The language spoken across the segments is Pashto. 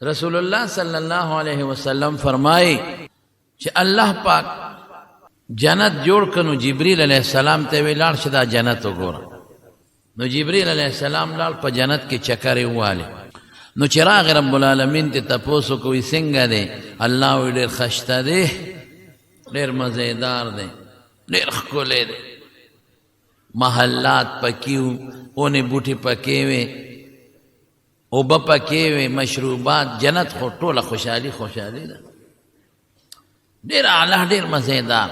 रसूलुल्लाह सल्लल्लाहु अलैहि वसल्लम फरमाए कि अल्लाह पाक जन्नत जोड़ कनु जिब्रील अलैहिस्सलाम ते वेलाड़ शदा जन्नत वगोरा नो जिब्रील अलैहिस्सलाम लाल प जन्नत के चक्कर वाले नो चिराग रब्बुल आलमीन ते तपोसो कोई सिंग दे अल्लाह ढेर खश्ता दे ढेर मजेदार दे ढेर खोले दे महल्लात पकियू ओने बूटी पकेवे ओब पकेवे मशरूबात जन्नत खो टोला खुशहाली खुशहाली दा ढेर आला ढेर मजेदार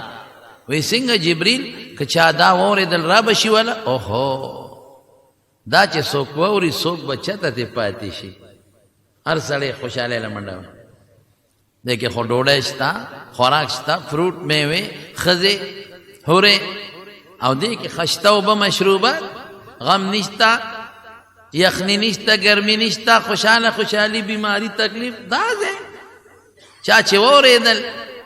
वही सिंह जिब्रील कचा दा और दल राबशी वाला ओहो दा चे सोक वौरी सोक बच्चा ते पाती शी हर सड़े खुशहाले लमंडा देखे खो डोड़ेस्ता खुराकस्ता फ्रूट मेवे खजे होरे और देखे खश्ता ओब मशरूबात गम निश्ता यखनी निश्ता गर्मी निश्ता खुशहाल खुशहाली बीमारी तकलीफ दाज है चाचे और दल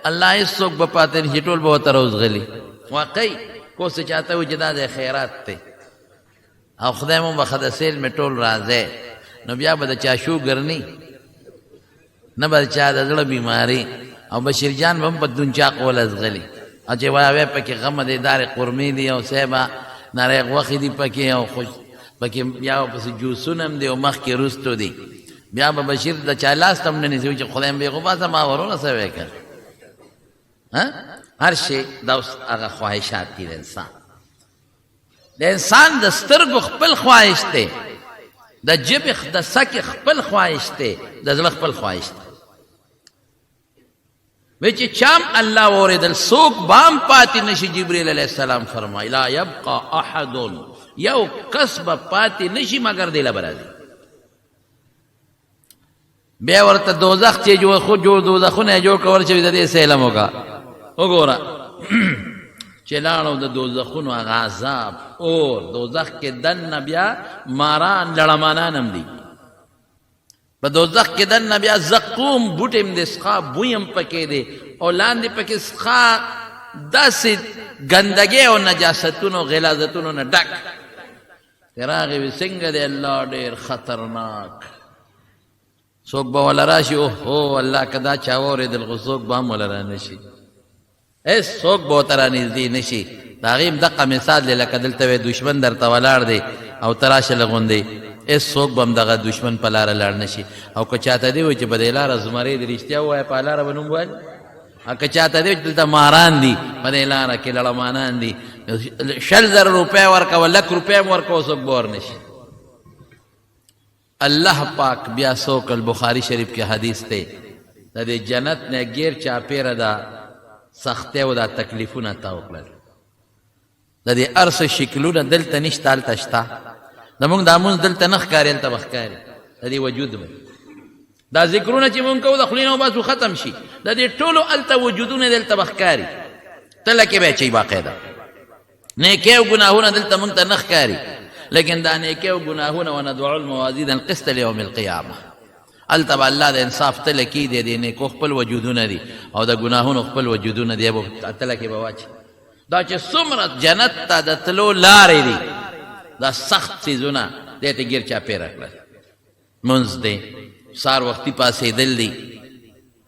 अल्लाह इस सोक बपाते हिटोल बहुत रोज गली वाकई को से चाहता हूँ जदा दे खैरात थे और खुदा मुँह बखदा सेल में टोल राज है नबिया बद चाशू गरनी न बद चाह दजड़ बीमारी और बशीर जान बम बदुन चाक वलज गली अचे वावे पके गम दे दार कुर्मी दी और सेबा नारे वखी दी पके और खुश पके या बस जूसुनम दे और मख के रुस्तो दी बिया बशीर द चालास तमने नहीं से खुदा में बेगुबा सा मावरो ना सवे कर हाँ हर शे दाउस आगा ख्वाहिशात की इंसान दस्तर को खपल ख्वाहिश थे द जिब द सक खपल ख्वाहिश थे द जल खपल ख्वाहिश थे विच चाम अल्लाह और दल सोक बाम पाती नशी जिब्रील अलैहिस्सलाम फरमाए ला यबका अहदुन यौ कसब पाती नशी मगर दिला बरादी बेवरत दोजख चे जो खुद जो दोजख ने जो कवर चे दे सेलम होगा وګوره چلاړو د دوزخونو عذاب اور دوزخ کې دن بیا ماران لړمانانم دي په دوزخ کې دن بیا زقوم بوټم د اسخا بویم پکې دي او لاندې پکې اسخا داسې ګندګي او نجاستونو غلاظتونو نه ډک تراغه وسنګ دی الله ډېر خطرناک څوک به ولا راشي او هو الله کدا چا وره دل غسوک بام ولا رانشي اس سوک بہترا نزدی نشی داغیم دقا مثال لے لکا دلتوے دشمن در توالار دے او تراش لغن دے اس سوک بم دغا دشمن پلار لار نشی او کچاہتا دے وچ بدیلار زمرے دی رشتیا ہوا ہے پالار بنوں بوال او کچاہتا دے وچ دلتا ماران دی بدیلار کی لڑمانان دی 6000 روپے ورکا و لک روپے ورکا و سوک بور نشی اللہ پاک بیا سوک البخاری شریف کے حدیث تے دے جنت نے گیر چاپیر دا سخته او دا تکلیفونه تا وکړل د دې ارس شکلونه دلته نشته الته شته زمونږ د امون دلته نخ کاری الته بخکاری د دې وجود به دا ذکرونه چې مونږ کو د خلینو باسو ختم شي د دې ټولو الته وجودونه دلته بخکاری تله کې به چي باقاعده نیکه او ګناهونه دلته مونږ ته نخ کاری لیکن دا نیکه او ګناهونه وندعو الموازین القسط لیوم القیامه التبا الله د انصاف تل کی دے دینه کو خپل وجودونه دي او د ګناهونو خپل وجودونه دي ابو تل کی بواچ دا چې سمرت جنت ته د تلو لارې دي دا سخت سيزونه دته گیر چا پیر کړل منځ دې سار وختي پاسې دل دي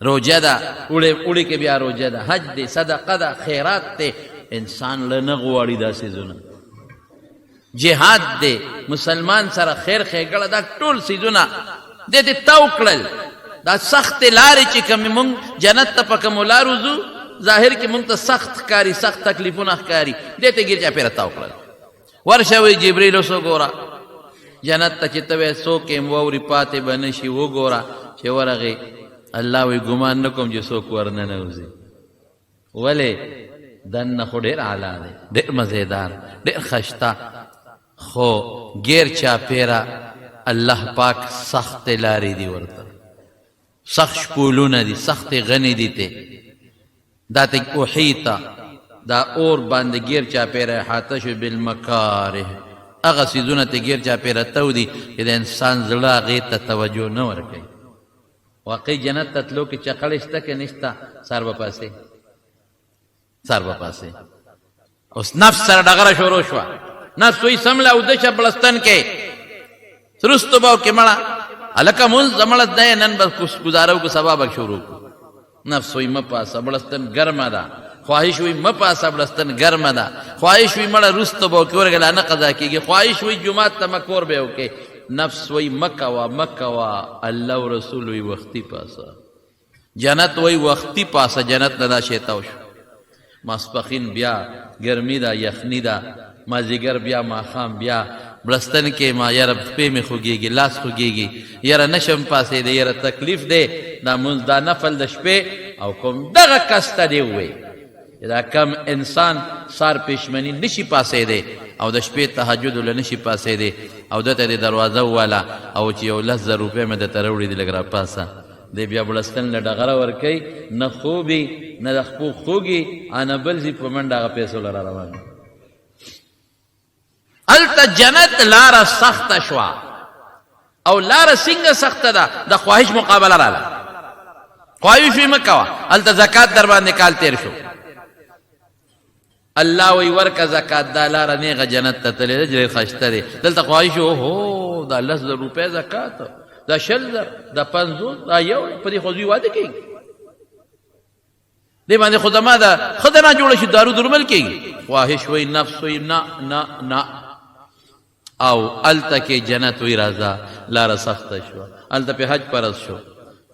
روزه دا اڑے کې بیا روزه دا حج دې صدقه دا خیرات ته انسان لنه غواړي دا سيزونه جهاد دې مسلمان سره خیر خېګړه دا ټول سيزونه دته توکل دا سخت لارې چې کوم مونږ جنت ته پکم لارو زو ظاهر کې مونږ ته سخت کاری سخت تکلیفونه کاری دته ګرځا پیر توکل ورشوي جبريل سو ګورا جنت ته چې ته سو کې موري پاتې بنشي و ګورا چې ورغه الله وي ګمان نکوم چې سو ورنه نه وځي ولې دن خډیر اعلی دی ډېر مزیدار ډېر خشتا خو غیر چا پیرا اللہ پاک سخت لاری دی ورطا سخت شپولون دی سخت غنی دی تے دا تک احیطا دا اور باند گیر چا پیر حاتش بالمکارہ اغا سیزون تے گیر چا پیر تو دی کہ دا انسان زلا غیتا توجہ نور کئی واقعی جنت تتلو کی چقلشتا کہ نشتا سار بپاسے اس نفس سر ڈغر شروع شوا نفس وی سملا ادشا بلستن کے سرستو باو کې مړه الکه مونږ زمړت دی نن به گزارو کو سبا به شروع کو نفس وی مپاسه بړستن ګرمه ده خواهش وی مپاسه بړستن ګرمه ده خواهش وی مړه رستو به کې ورګلا نه قضا کېږي خواهش وی جمعات ته مکور به وکې نفس وی مکوا الله او رسول وی وختي پاسه جنت وی وختي پاسه جنت نه دا شیطاو شو ماسپخین بیا ګرمي ده یخني ده مازیګر بیا ماښام بیا بلستن کې ما یاره پې مې خوږېږي لاس خوږېږي یاره نشم پاسې دی یاره تکلیف دی دا مونځ دا نفل د شپې او کوم دغه کس ته دې ووایي دا کم انسان سار پېشمني نشي پاسې دی او د شپې تهجد له نشي پاسې دی او دته د دروازه وواله او چې یو 10,000 روپۍ مې درته راوړي دي لږ راپاسه دی بیا بړستن له ډغره ورکوي نه خوبي نه د خپو خوږي انه بل ځي په منډه هغه پیسو له را روان هلته جنت لاره سخته شوه او لاره څنګه سخته ده د خواهش مقابله راله خواهش وی مه کوه هلته زکات در باندې کال تیر شو الله وی ورکه زکات دا لاره نیغه جنت ته تللی ده ډېر ښایسته دی دلته خواهش اوهو دا 10,000 روپۍ زکات دا 20,000 دا 50 دا یو په دې خو دوی واده کېږي دې باندې خو زما ده ښه نه جوړه شي دارو درمل کېږي خواهش وی نفس وی نه او الته کې جنت وی راځه لاره سخته شوه الته په حج فرض شو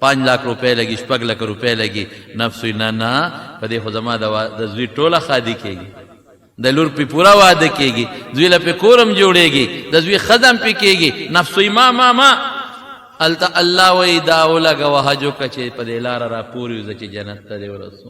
5 लाख روپۍ لګي 6 लाख روپۍ لګي نفس وی نه په دې خو زما د زوی ټوله خادي کېږي د لور په پورا واده کېږي زوی له په کورم جوړېږي د زوی خدم په کېږي نفس وی ما الته الله وی دا ولګه حجو کچې په دې لاره را پوری ځکه جنت ته ورسو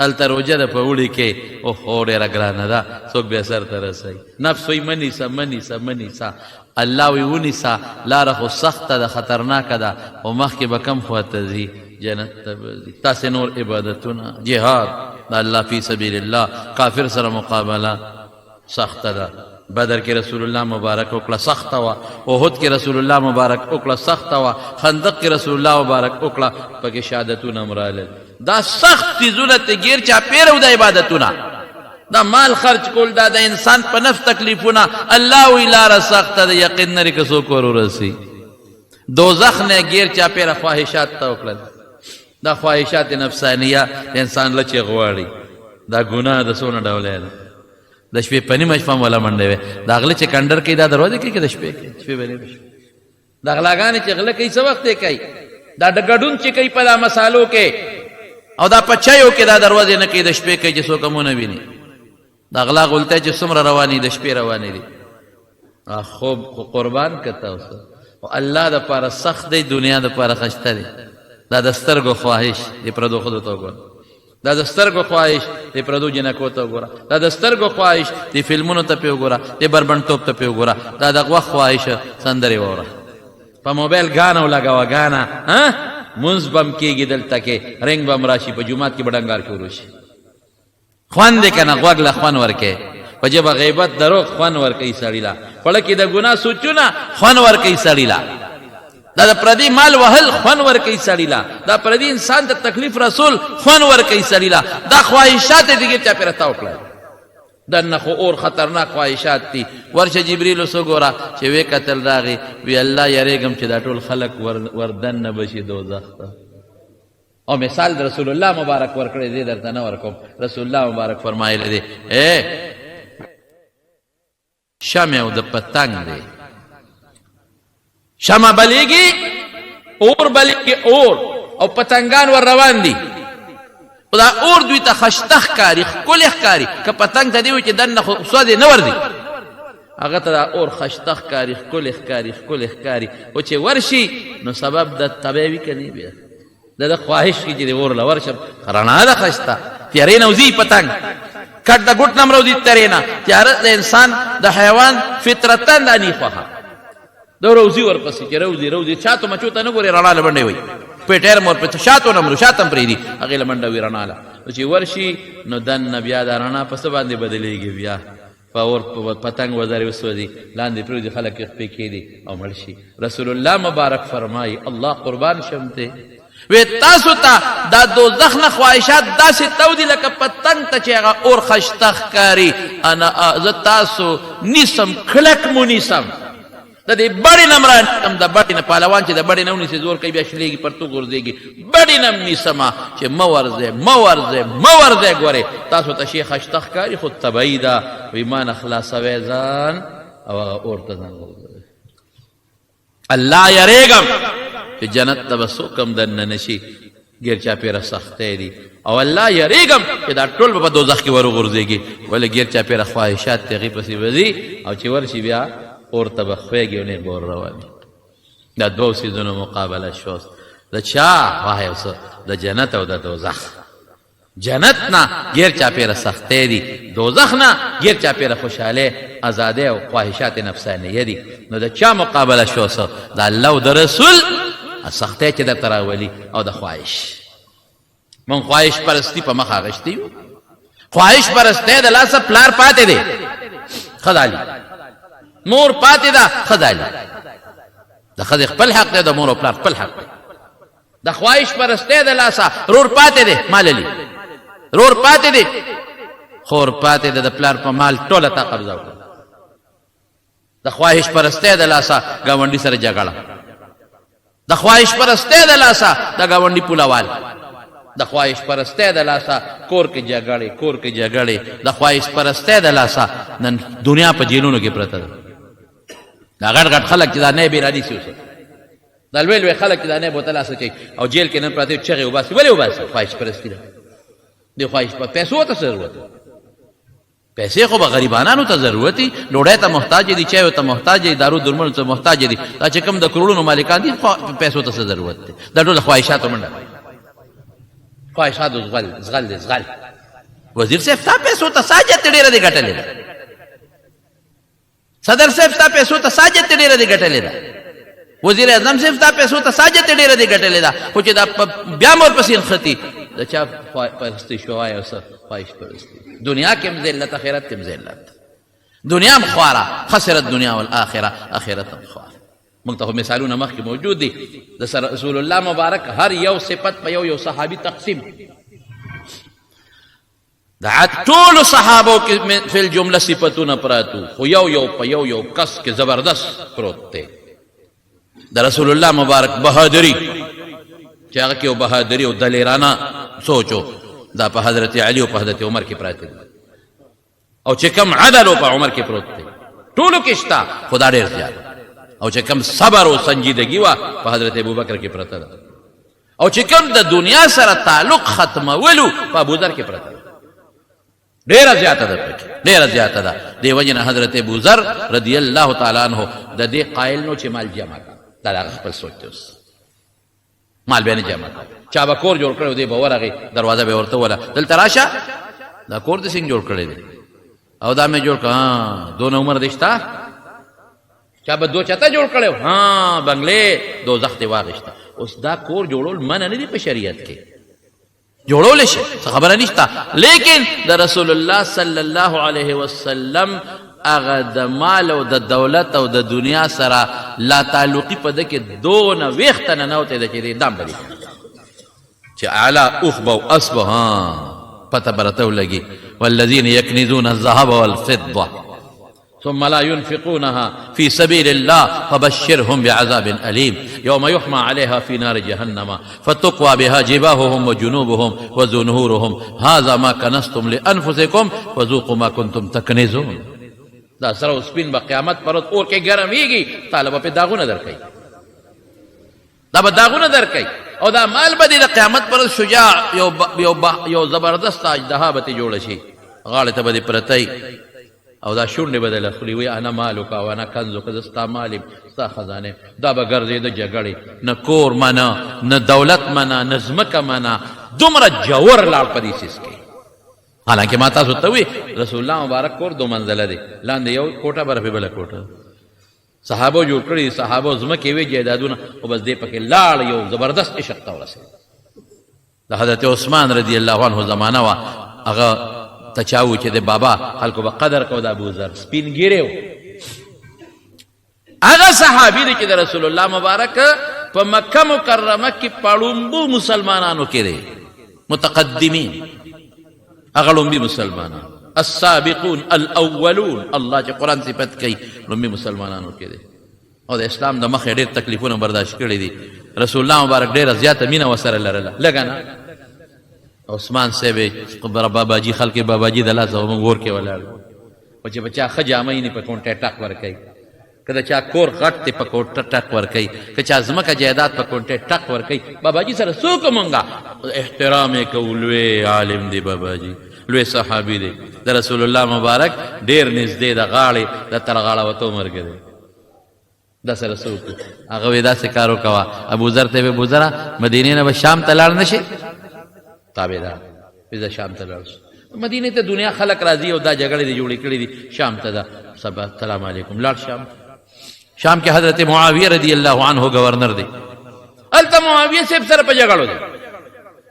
الته روجه ده په وړي کې اوهو ډېره ګرانه ده څوک بیا سر ته رسوي نفس وی منیسه الله وی ونیسه لاره خو سخته ده خطرناکه ده او مخکې به کم خواته ځي جنت ته به ځي تاسې نور عبادتونه جهاد د الله فی سبیل الله کافر سره مقابله سخته ده بدر کې رسول الله مبارک وکړه سخته وه احد کې رسول الله مبارک وکړه سخته وه خندق کې رسول الله مبارک وکړه پکې شهادتونه هم رالل دا سخت څیزونه ته ګیر چاپېره و د عبادتونه دا مال خرچ کول دا د انسان په نفس تکلیفونه الله وی لاره سخته ده یقین لري که څوک ور ورسي دوزخ نه ګیر چاپېره خواهشات ته وکړل دا خواهشات نفسانیه د انسان له چې غواړي دا ګناه د څونه ډولی ده د شپې په نیمه شپه هم ولا منډې وی د غله چې کنډر کوي دا دروازې کوي که د شپې کوي شپې به نیمه شپه د غلاګانې چې غله کوي څه وخت یې کوي دا ګډون چې کوي په دا مسالو کې او دا په چایو کې دا دروازې نه کوي د شپې کوي چې څوک هم ونه ویني دا غلا غلطۍ چې څومره روانې د شپې روانې دي خوب قربان که تاسو او الله دپاره سخت دی دنیا دپاره ښایسته دی دا د سترګو خواهش د پردو ښځو ته وګوره دا د سترګو خواهش د پردو جنکو ته وګوره دا د سترګو خواهش د فلمونو ته پې وګوره د بربنډتوب ته پې وګوره دا د غوښ خواهش سندرې واوره په موبایل ګانا ولګوه ګانا مونځ به م کېږي دلته کې رنګ به م راشي په جومات کې به ډنګار شروع شي خوند دی که نه غوږ له خوند ورکوي په ژبه غیبت دروغ خوند ورکوي سړي له خوړه کې د ګناه سوچونه خوند ورکوي سړي له دا د پردي مال وهل خوند ورکوي سړي له دا پردي انسان ته تکلیف رسول خوند ورکوي سړي له دا خواهشات یې دګې چاپېره تاو کړل دننه خو اور خطرناک خواهشات دي ورشه جبریل اوس وګوره چې وې کتل راغی وی الله یریږم چې دا ټول خلک وردننه بشي دوزخ ته او مثال د رسول الله مبارک ورکړی دی درته نه ورکوم رسول الله مبارک فرمایلی دی شمع او د پتنګ دی شمع بلیږي اور بلیږي اور او پتنګان ور روان دي او دا اور دوی ته خشته ښکاري ښکلې ښکاري که پتنګ ته دې وایي چې دننه خو سودې نه ورځي هغه ته دا اور خشته ښکاري ښکلې ښکاري او چې ورشي نو سبب د تبی وي که نه بیا د خواهش کې چې د اور له ورشم رڼا ده ښایسته تیارې نه وځي پتنګ کټ د ګوټ نه هم راوځي تیارې نه تیاره د انسان د حیوان فطرتا دا نی خوښه د روزي ورپسې چې روزي چاته مچو ته نه ګورې رڼا له منډې وایي پیټیر مور په شاتو نه مرو شاته هم پرېږدي هغې له منډه وي رڼا له چې ورشي نو دننه بیا دا رڼا په څه باندې بدلېږي بیا په اور پتنګ وزرې وسوځي لاندې پرېوځي خلک یې خپې کېدي او مړ شي رسول الله مبارک فرمایي الله قربان شم ته وی تاسو ته دا دوزخ نه خواهشات داسې تودي لکه پتنګ ته چې هغه اور خشته ښکاري انا زه تاسو نیسم کلک مو نیسم د دې بړې نه مرانم د بړې نه پهلوان چې د بړې نه ونیسي زور کوي بیا شلېږي پرتو غورځېږي بړې نه م نیسمه چې مه ورځئ ګورئ تاسو ته شیخ اشته ښکاري خو طبعي ده وایي ما نه خلاصوی ځان او هغه اور ته ځان غورځوي الله یریږم چې جنت ته به څوک هم دننه نشي ګیر چاپېره سختۍ دي او الله یریږم چې دا ټول به په دوزخ کې ورغورځېږي ولې ګیر چاپېره خواهشات د هغې پسې به ځي او چې ورشي بیا اور ته به خویږي او نیغ به ور رواني دا دوو څیزونو مقابله شوست د چا واه یو څه د جنت او د دوزخ جنت نه ګیر چاپېره سختۍ دي دوزخ نه ګیر چاپېره خوشحالۍ ازادۍ او خواهشات نفسانیه دي نو د چا مقابله شو څه د الله او د رسول سختۍ چې درته راولي او د خواهش مونږ خواهش پرستي په مخ اخیستې یو خواهش پرستۍ د لاسه پلار پاتې دی ښه مور پاتې ده ښه د ښځې خپل حق دی د مور او پلار خپل حق دی د خواهش پرستۍ د لاسه رور پاتې دی ماللي رور پاتې دی خور پاتې ده د پلار په مال ټوله تا قبضه وکړه د خواهش پرستۍ د لاسه ګاونډي سره جګړه د خواهش پرستۍ د لاسه د ګاونډي پولوال د خواهش پرستۍ د لاسه کور کې جګړې د خواهش پرستۍ د لاسه نن دنیا په جیلونو کې پرته ده دا غټ خلک چې دا نه بیرادي سي اوسه دا لوی خلک چې دا نه بوتل اسچي او جیل کې نن پراته چغې وباسي ولې وباسي خواهش پرستی ده دی خواهش په پیسو ته ضرورت پیسې خو به غریبانو ته ضرورت دي ډوډۍ ته محتاج دي چای ته محتاج دي دارو درمل ته محتاج دي دا چې کوم د کروڑونو مالکان دي پیسو ته ضرورت دي دا ټول خواهشات منډه خواهشات زغل وزیر صاحب تا پیسو ته ساجت ډیره دي ګټلې ده صدر صاحب تا پیسو ته ساجت ډیره دي ګټلې ده وزیر اعظم صاحب تا پیسو ته ساجت ډیره دي ګټلې ده خو چې دا بیا مور پسې نښتي د چا پرستی شوای او څه خواهش پرستی دنیا کې هم ذلت آخرت کې هم ذلت دنیا هم خواره خسرت دنیا والآخره آخرت هم خواره موږ ته مثالونه مخکې موجود دي د رسول الله مبارک هر یو صفت په یو صحابي تقسیم د ټولو صحابو کې فی الجمله صفتونه پراتو خو یو په یو کس کې زبردست پروت دی د رسول الله مبارک بهادری چې هغه کې یو بهادری او دلیرانه سوچو دا په حضرت علی او په حضرت عمر کې پراته دي او چې کم عدل او په عمر کې پروت دی ټولو کې شته خدا ډېر زیات او چې کم صبر او سنجیدګي وا په حضرت ابوبکر کې پراته ده او چې کم د دنیا سره تعلق ختمولو په ابوذر کې پراته ده ډېره زیاته ده پکې ډېره زیاته ده دې وجه نه حضرت ابوذر رضی الله تعالی عنہ د دې قائل نو چې مال جمع کړه دا خپل سوچ دی اوس مال به نه جمع کړه چا به کور جوړ کړی دی به ورغی دروازه به ورته وله دلته راشه دا کور دې څنګه جوړ کړی دی او دا مې جوړ کړه دونه عمر دې شته چا به دو چته جوړ کړی بنگلې دوزخ دې واغېسته اوس دا کور جوړول منع نه دي په شریعت کې جوړول شي څه خبره نشته لیکن د رسول الله صلی الله علیه وسلم هغه د مال او د دولت او د دنیا سره لا تعلقي په ده کې دونه ویښته ننوتی ده چې دې دام به چې اعلی اخبه او اسبه پته به راته ولګي والذین یکنزون الذهب والفضه ثم لا ينفقونها في سبيل الله فبشرهم بعذاب أليم يوم يحمى عليها في نار جهنم فتقوى بها جباههم وجنوبهم وظهورهم هذا ما كنزتم لأنفسكم وذوقوا ما كنتم تكنزون دا سره او سپین به قیامت پرد اور کې ګرمېږي طالبه په داغونه درکوي دا به داغونه درکوي او دا مال به د قیامت پرد شجاع یو زبردست اجدها به جوړه شي غاړې ته به پرتی او دا شونډې به دله خوري وایي انا مالک او انا کنزک زه ستا مال یم ستا خزانه دا به ګرځېده جګړې نه کور منه نه دولت منه نه ځمکه منه دومره جوور لاړ په دې سیس کې حالانکه ما تاسو ته وی رسول الله مبارک کور دو منزله دی لاندې یو کوټه برفې بله کوټه صحابو جوړ کړي صحابو ځمکې وې جایدادونه او بس دې پکې لاړ یو زبردست عشق ته ورسېد د حضرت عثمان رضی الله عنه زمانه وه هغه ته چا و چې د بابا خلکو به قدر کو د ابوذر سپین ګیری و هغه صحابي دی چې د رسول الله مبارک په مکه مکرمه کې پړومبو مسلمانانو کې دی متقدمین هغه لومبي مسلمانان السابقون الاولون الله چې قرآن صفت کوي لومبي مسلمانانو کې دی او د اسلام د مخې ډېر تکلیفونه برداشت کړي دي. رسول الله مبارک ډېره زیاته مینه ورسره لرله. لږه نه. عثمان صاحب باباجي خلک باباجي د لاسه زموږ ور کې ولاړ و چې بچا ښه جامه یې په کونټه ټک ورکوي، که د چا کور غټ دی په کونټه ټک ورکوي، که چا ځمکه جایداد په کونټه ټک ورکوي. باباجي سره څوک مونږه احترام یې کوو. لوی عالم دی باباجي، لوی صحابي دی، د رسول الله مبارک ډېر نږدې د غاړې د تر غاړه وتو ملګری. دا سره څوک هغه وایي داسې کار وکوه. ابوذر ته یې ابو ذره مدینې نه به شام ته لاړ نه شي؟ تابعدار زه شام ته لاړ شم. مدینې ته دنیا خلک راځي او دا جګړې دي جوړې کړې دي. شام ته ده سبا سلام علیکم لاړ شام. شام کې حضرت معاویه رضی الله عنه گورنر دی. هلته معاویه صاحب سره په جګړو دی.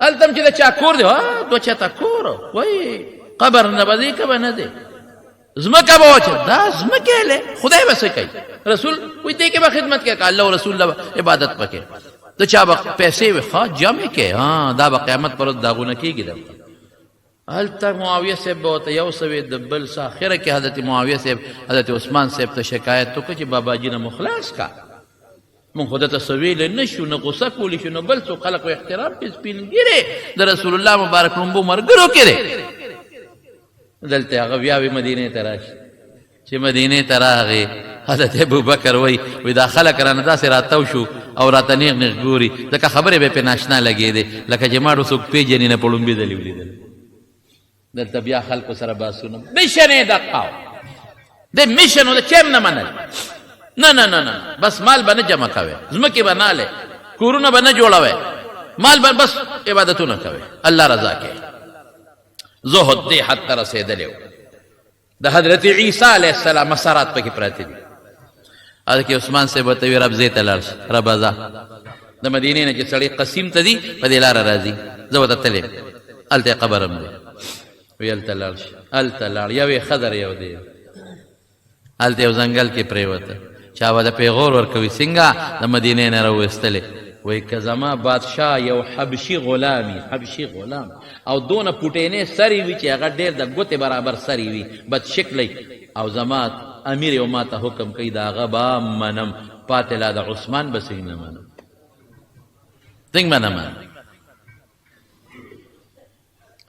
هلته چې د چا کور دی دوه چاته کور وایي قبر نه به دی که به نه دی ځمکه به وچه دا ځمکې هلې خدای به څه کوي. رسول وایي دې کې به خدمت کوي که الله او رسول الله عبادت پکې د چا به پیسې وي جمع کې دا به قیامت پر ورځ داغونه کېږي. دلته هلته معاویه صاحب به ورته یو څه وي د بل څه. اخره کې حضرت معاویه صاحب حضرت عثمان صاحب ته شکایت وکړه چې باباجي نه مو خلاص کا، مونږ خو درته څه ویلی نه شو، نه غوسه کولی شو، نه بل څوک. خلق و احترام کې سپینګیرې د رسول الله مبارک لومبو ملګرو کې دی. دلته هغه بیا وي مدینې ته راشي. چې مدینې ته راغې حضرت ابوبکر وایي دا خلک رانه داسې راتاو شو او راته نیغ نیغ ګوري ځکه خبرې به پې ناشنا لګېدې لکه چې ما ډو څوک پېژني نه په ړومبي دلې ولیدل. دلته بیا خلکو سره باسونه میشن یې دقه د میشن و د چېم نه منل. نه نه نه نه بس مال به نه جمع کوئ، ځمکې به نه هلئ، کورونه به نه جوړوئ، مال به بس عبادتونه کوئ، الله رضا کې. زهد دې حد ته رسېدلی و. د حضرت عیسی علیه السلام مسارات پکې پراته دي. هلته کې عثمان صاحب ورته وایي رب ځای ته لاړ شي. ربه ځه د مدینې نه چې سړی قسیم ته ځي په دې لاره راځي، زه ورته تللی هلته یې قبر هم دی. وی هلته لاړ شي. هلته لاړ یو یې خضر یو دی. هلته یو ځنګل کې پرېوته. چا به د پیغور ورکوي څنګه د مدینې نه راویستلې. وایي که زما بادشاه یو حبشي غلام وي، حبشي غلام او دونه پوټینې سرې وي چې هغه ډېر د ګوتې برابر سرې وي بد شکلی او زما امیر یو ما ته حکم کوي د هغه به منم، پاتې لا د عثمان به څنګه نه منم. څنګه به نه منم.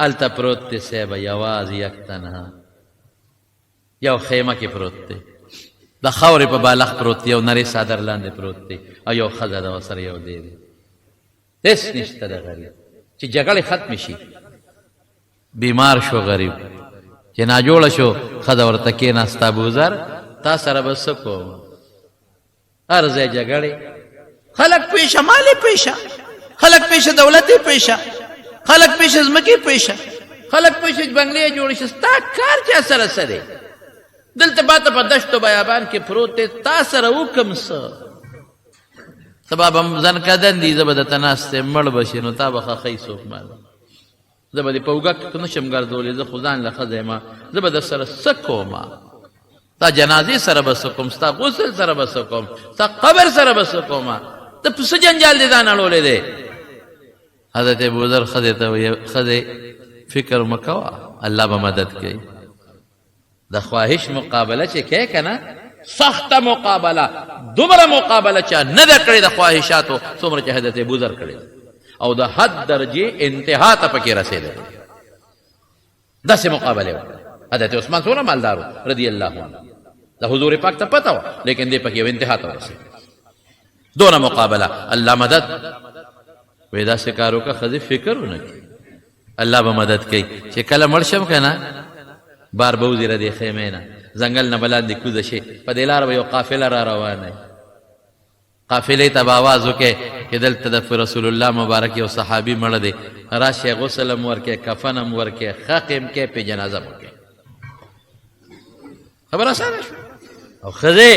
هلته پروت دی صاحبه یوازې یک تنها یو خیمه کې پروت دی، د خاورې په بالښت پروت دی، یو نرۍ څادر لاندې پروت دی او یو ښځه ده ورسره یو دی. هېڅ نشته د غریب چې جګړې ختمې شي. بیمار شو غریب چې ناجوړه شو، ښځه ورته کېناسته ابوذر تا سره به څه کوم، هر ځای جګړې، خلک پیشه مالې پیشه، خلک پیشه دولتې پیشه، خلک پیشه ځمکې پیشه، خلک پیشه بنګلې جوړې شي. ستا کار چا سره څه دی؟ دلته باته په دشت و بیابان کې پروت دی، تا سره وکم څه؟ سبا به ځان کدن دي، زه به درته ناست یم، مړ به شې نو تا به ښخی څوک ماله، زه به دې په اوږه کې نه شم ګرځولی، زه خو ځان له ښځه یم، زه به در سره څه کومه؟ ستا جنازې سره به څه کوم، ستا غسل سره به څه کوم، ستا قبر سره به څه کومه؟ ته په څه جنجال دې ځان اړولی دی؟ حضرت ابوذر ښځې ته وایي ښځې فکر مه کوه، الله به مدد کوي. د خواهش مقابله چې کوې که نه، سخته مقابله، دومره مقابله چا نه ده کړې د خواهشاتو څومره چې حضرت ابوذر کړې ده، او د حد درجې انتها ته پکې رسېدلی. داسې مقابلې وکړه. حضرت عثمان څومره مالدار و رضی الله عنه، د حضور پاک ته پته وه، لیکن دې پکې یو انتها ته ورسېد. دونه مقابله، الله مدد. وایي داسې کار وکړه ښځې فکر ونه کړي، الله به مدد کوي. چې کله مړ شم که نه، بار به وځي له دې خیمې نه، ځنګل نه به لاندې کوزه شي، په دې لاره به یو قافله را روانه وي. قافلې ته به آواز وکړې چې دلته د رسول الله مبارک یو صحابي مړه دی، راشئ غسل هم ورکړئ، کفن هم ورکړئ، ښخ هم کړئ، پې جنازه هم وکړئ. خبر اسانه شوه. او ښځې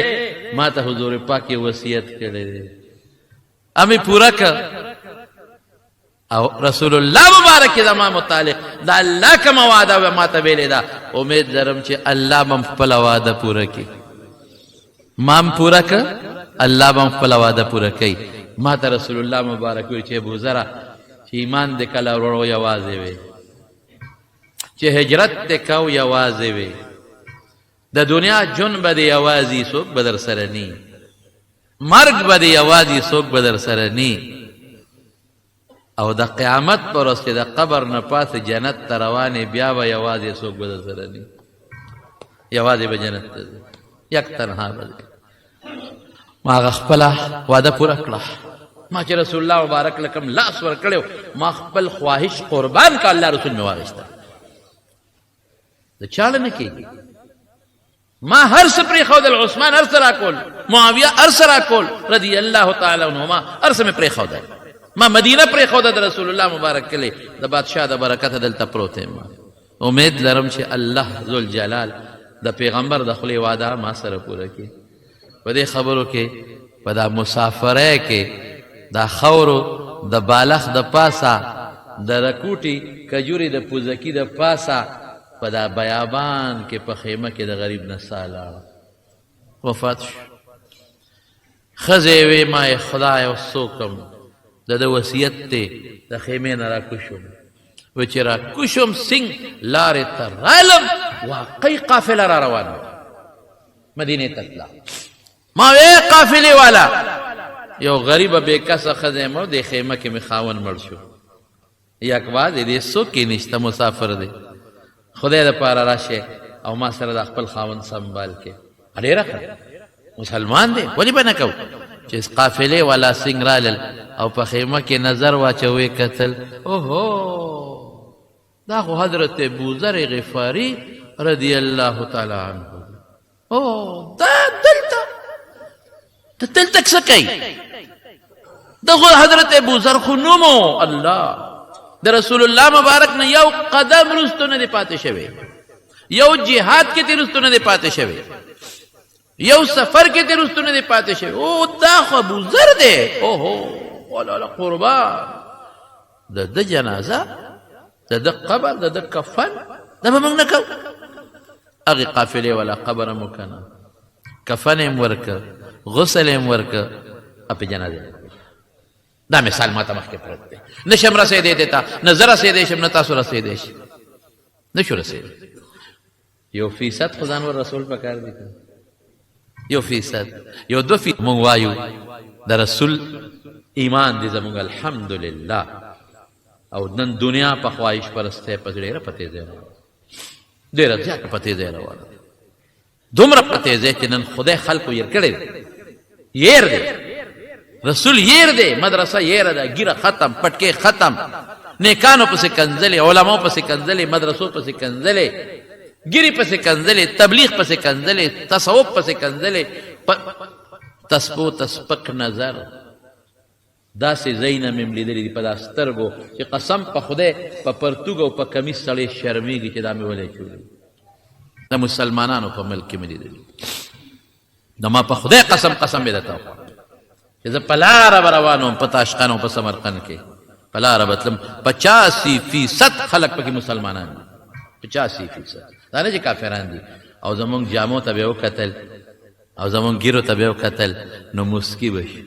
ما ته حضور پاک یې وصیت کړی دی، امې پوره کړه. او رسول الله مبارک زما متعلق د الله کومه وعده ما ته ویلې ده، امید لرم چې الله به م خپله وعده پوره کړي. ما م پوره کړه، الله به م خپله وعده پوره کوي. ما ته رسول الله مبارک ویل چې ابوذره چې ایمان دې کله وروړو یوازې وې، چې هجرت دې کو یوازې وې، د دنیا جون به دې یوازې څوک به در سره نی. مرگ به د یوازې څوک به در سره نی او د قیامت پر ورځ چې د قبر نه پاسه جنت ته روانې بیا به یوازې څوک به در سره نی یوازې به جنت ته ځې یک تنها به ما هغه خپله واده پوره کړه ما چې رسول الله مبارک لکم لاس ورکړی ما خپل خواهش قربان که الله رسول مې واغېسته د چاړه نه کېږي ما هر څه پرېښودل عثمان هر څه راکول معاویه هر څه راکول رضی الله تعالی عنهما هر څه مې پرېښودل ما مدینه پرېښوده د رسول الله مبارک کلی د بادشاه د برکته دلته پروت یم امید لرم چې الله ذوالجلال د پیغمبر د خولې وعده ما سره پوره کړي په دې خبرو کې په دا مسافرۍ کې دا خاورو د بالښ د پاسه د رکوټي کجوري د پوزکي د پاسه په دا بیابان کې په خیمه کې د غریب نه ساه لاړه وفات شو ښځې وې ما یې خدای او څوکم د ده وصیت دی د خیمې نه راکوشم و چې راکوشم سنګ لارې ته رالم واقعي قافله را روانه مدینې ته تله ما وې قافلې والا یو غریبه بېکسه ښځه یم د خیمه کې مې خاوند مړ شو یک واز دې څوک یې نشته مسافر دی خدای دپاره راشه او ما سره د خپل خاوند سنبال کې ډېره ښه مسلمان دی ولې به نه کوو چې قافلې والا سنګ رالل او په خیمه کې نظر واچوي کتل اوهو دا خو حضرت ابوذر غفاري رضی الله تعالی عنه او دا دلته څه کوي دغه حضرت ابوذر خو نومو الله د رسول الله مبارک نه یو قدم رستو نه دی پاتې شوی یو جهاد کې تیر رستو نه دی پاتې شوی یو سفر کې تیر رستو نه دی پاتې شوی او دا خو ابوذر دی اوهو ولا قربان د جنازه د قبر د کفن دا به موږ نه کوو هغې قافلې والا قبر مو که نه کفن یې ورکه غسل یې ورکه او په جنازه دا مثال ما ته مخکې پروت دی نشم رسېدی دې ته نه زه رسېدی شم نه تاسو رسېدی شي نشو رسېدی 1% خو ځانور رسول پکار دی که 1% یو 2% مونږ وایو د رسول ایمان دی زمونږ الحمدلله او نن دنیا په خواهش پرستۍ په ډېره په تیزۍ روانه ډېره زیاته په تیزۍ روانه دومره په تیزۍ چې نن خدای خلکو ير کړی دی ير دی رسول ير دی مدرسه ير ده ګیره ختم پټکې ختم نیکانو پسې کنځلې علماو پسې کنځلې مدرسو پسې کنځلې ګیرې پسې کنځلې تبلیغ پسې کنځلې تصوف پسې کنځلې تسپو تسپک نظر داسې ځایونه مې م لیدلي دي په دا سترګو چې قسم په خدای په پرتوګ او په کمیس سړی شرمېږي چې دا مې ولې چولي د مسلمانانو په ملک کې مې لیدلي د ما په خدای قسم به درته وخوړم چې زه په لاره به روان وم په تاشقند او په سمرقند کې په لاره به تلم 85% خلک پکې مسلمانان دي 85% دا نه چې کافران دي او زمونږ جامو ته به یې وکتل او زمونږ ګیرو ته به یې وکتل نو مسکي به شي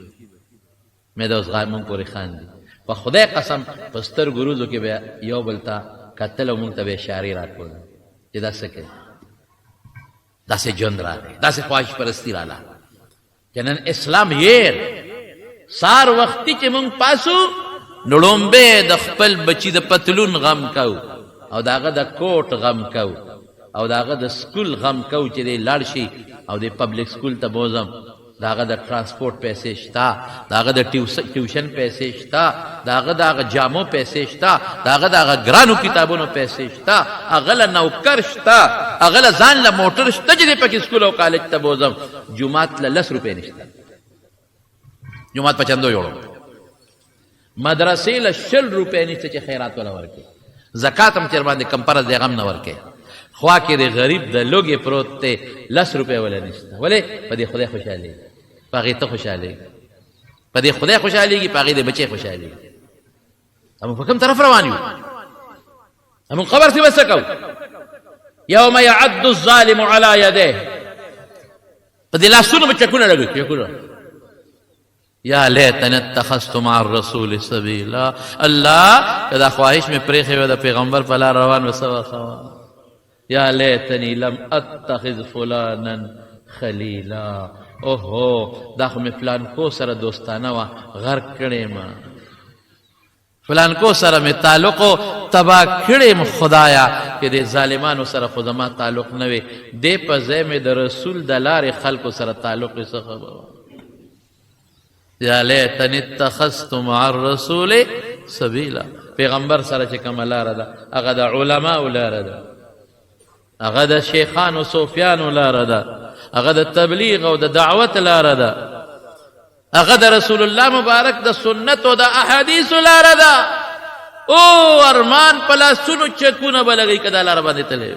مې د اوس مونږ پورې خاندي په خدای قسم په سترګو روزو کې به یو بل ته کتل او مونږ ته به اشارې راکول چې دا څه کوي داسې ژوند راغی داسې خواهش پرستي راله چې نن اسلام یې سار وختي چې مونږ پاسو نو لومبې د خپل بچي د پتلون غم کوو او د هغه د کوټ غم کوو او د هغه د سکول غم کوو چې دی لاړ شي او د پبلک سکول ته بوزم د هغه د ټرانسپورټ پیسې شته د هغه د ټیوشن پیسې شته د هغه د هغه جامو پیسې شته د هغه د هغه ګرانو کتابونو پیسې شته هغه له نوکر شته هغه له ځان له موټر شته چې دی پکې سکول او کالج ته بوزم جومات له 10 روپۍ نشته جومات په چندو جوړو مدرسې له 20 روپۍ نشته چې خیرات ولا ورکړي زکات هم چېر باندې کم پرز دی غم نه ورکړي خوا کې د غریب د لوږې پروت دی 10 روپۍ ولا نشته ولې په دې خدای خوشحالېږي په هغې ته خوشحالېږي په دې خدای خوشحالېږي په هغې د بچی خوشحالېږي موږ په کوم طرف روان یو موږ قبر کې به څه کوو یوم یعد الظالم علی یدیه په دې لاسونو به چکونه لګوي چکونه یا لیتنی اتخذت مع الرسول سبیلا الله که دا خواهش مې پرېښې وه د پیغمبر په لار روان و څه یا لیتنی لم اتخذ فلانا خلیلا اوهو دا خو مې پلان کو سره دوستانه وه غرق کړې ما فلان کو سره مې تعلق تباه کړې خدایا چې د ظالمانو سره خو زما تعلق نه وي دې په ځای مې د رسول د لارې خلکو سره تعلق یې څه خبره یا لیتنی اتخذت مع الرسول سبیلا پیغمبر سره چې کومه لاره ده هغه د علماو لاره ده هغه د شیخانو صوفیانو لاره ده هغه د تبلیغ او د دعوت لاره ده هغه د رسول الله مبارک د سنت او د احادیثو لاره ده او ارمان په لاسونو چکونه به لګوي که دا لاره باندې تللی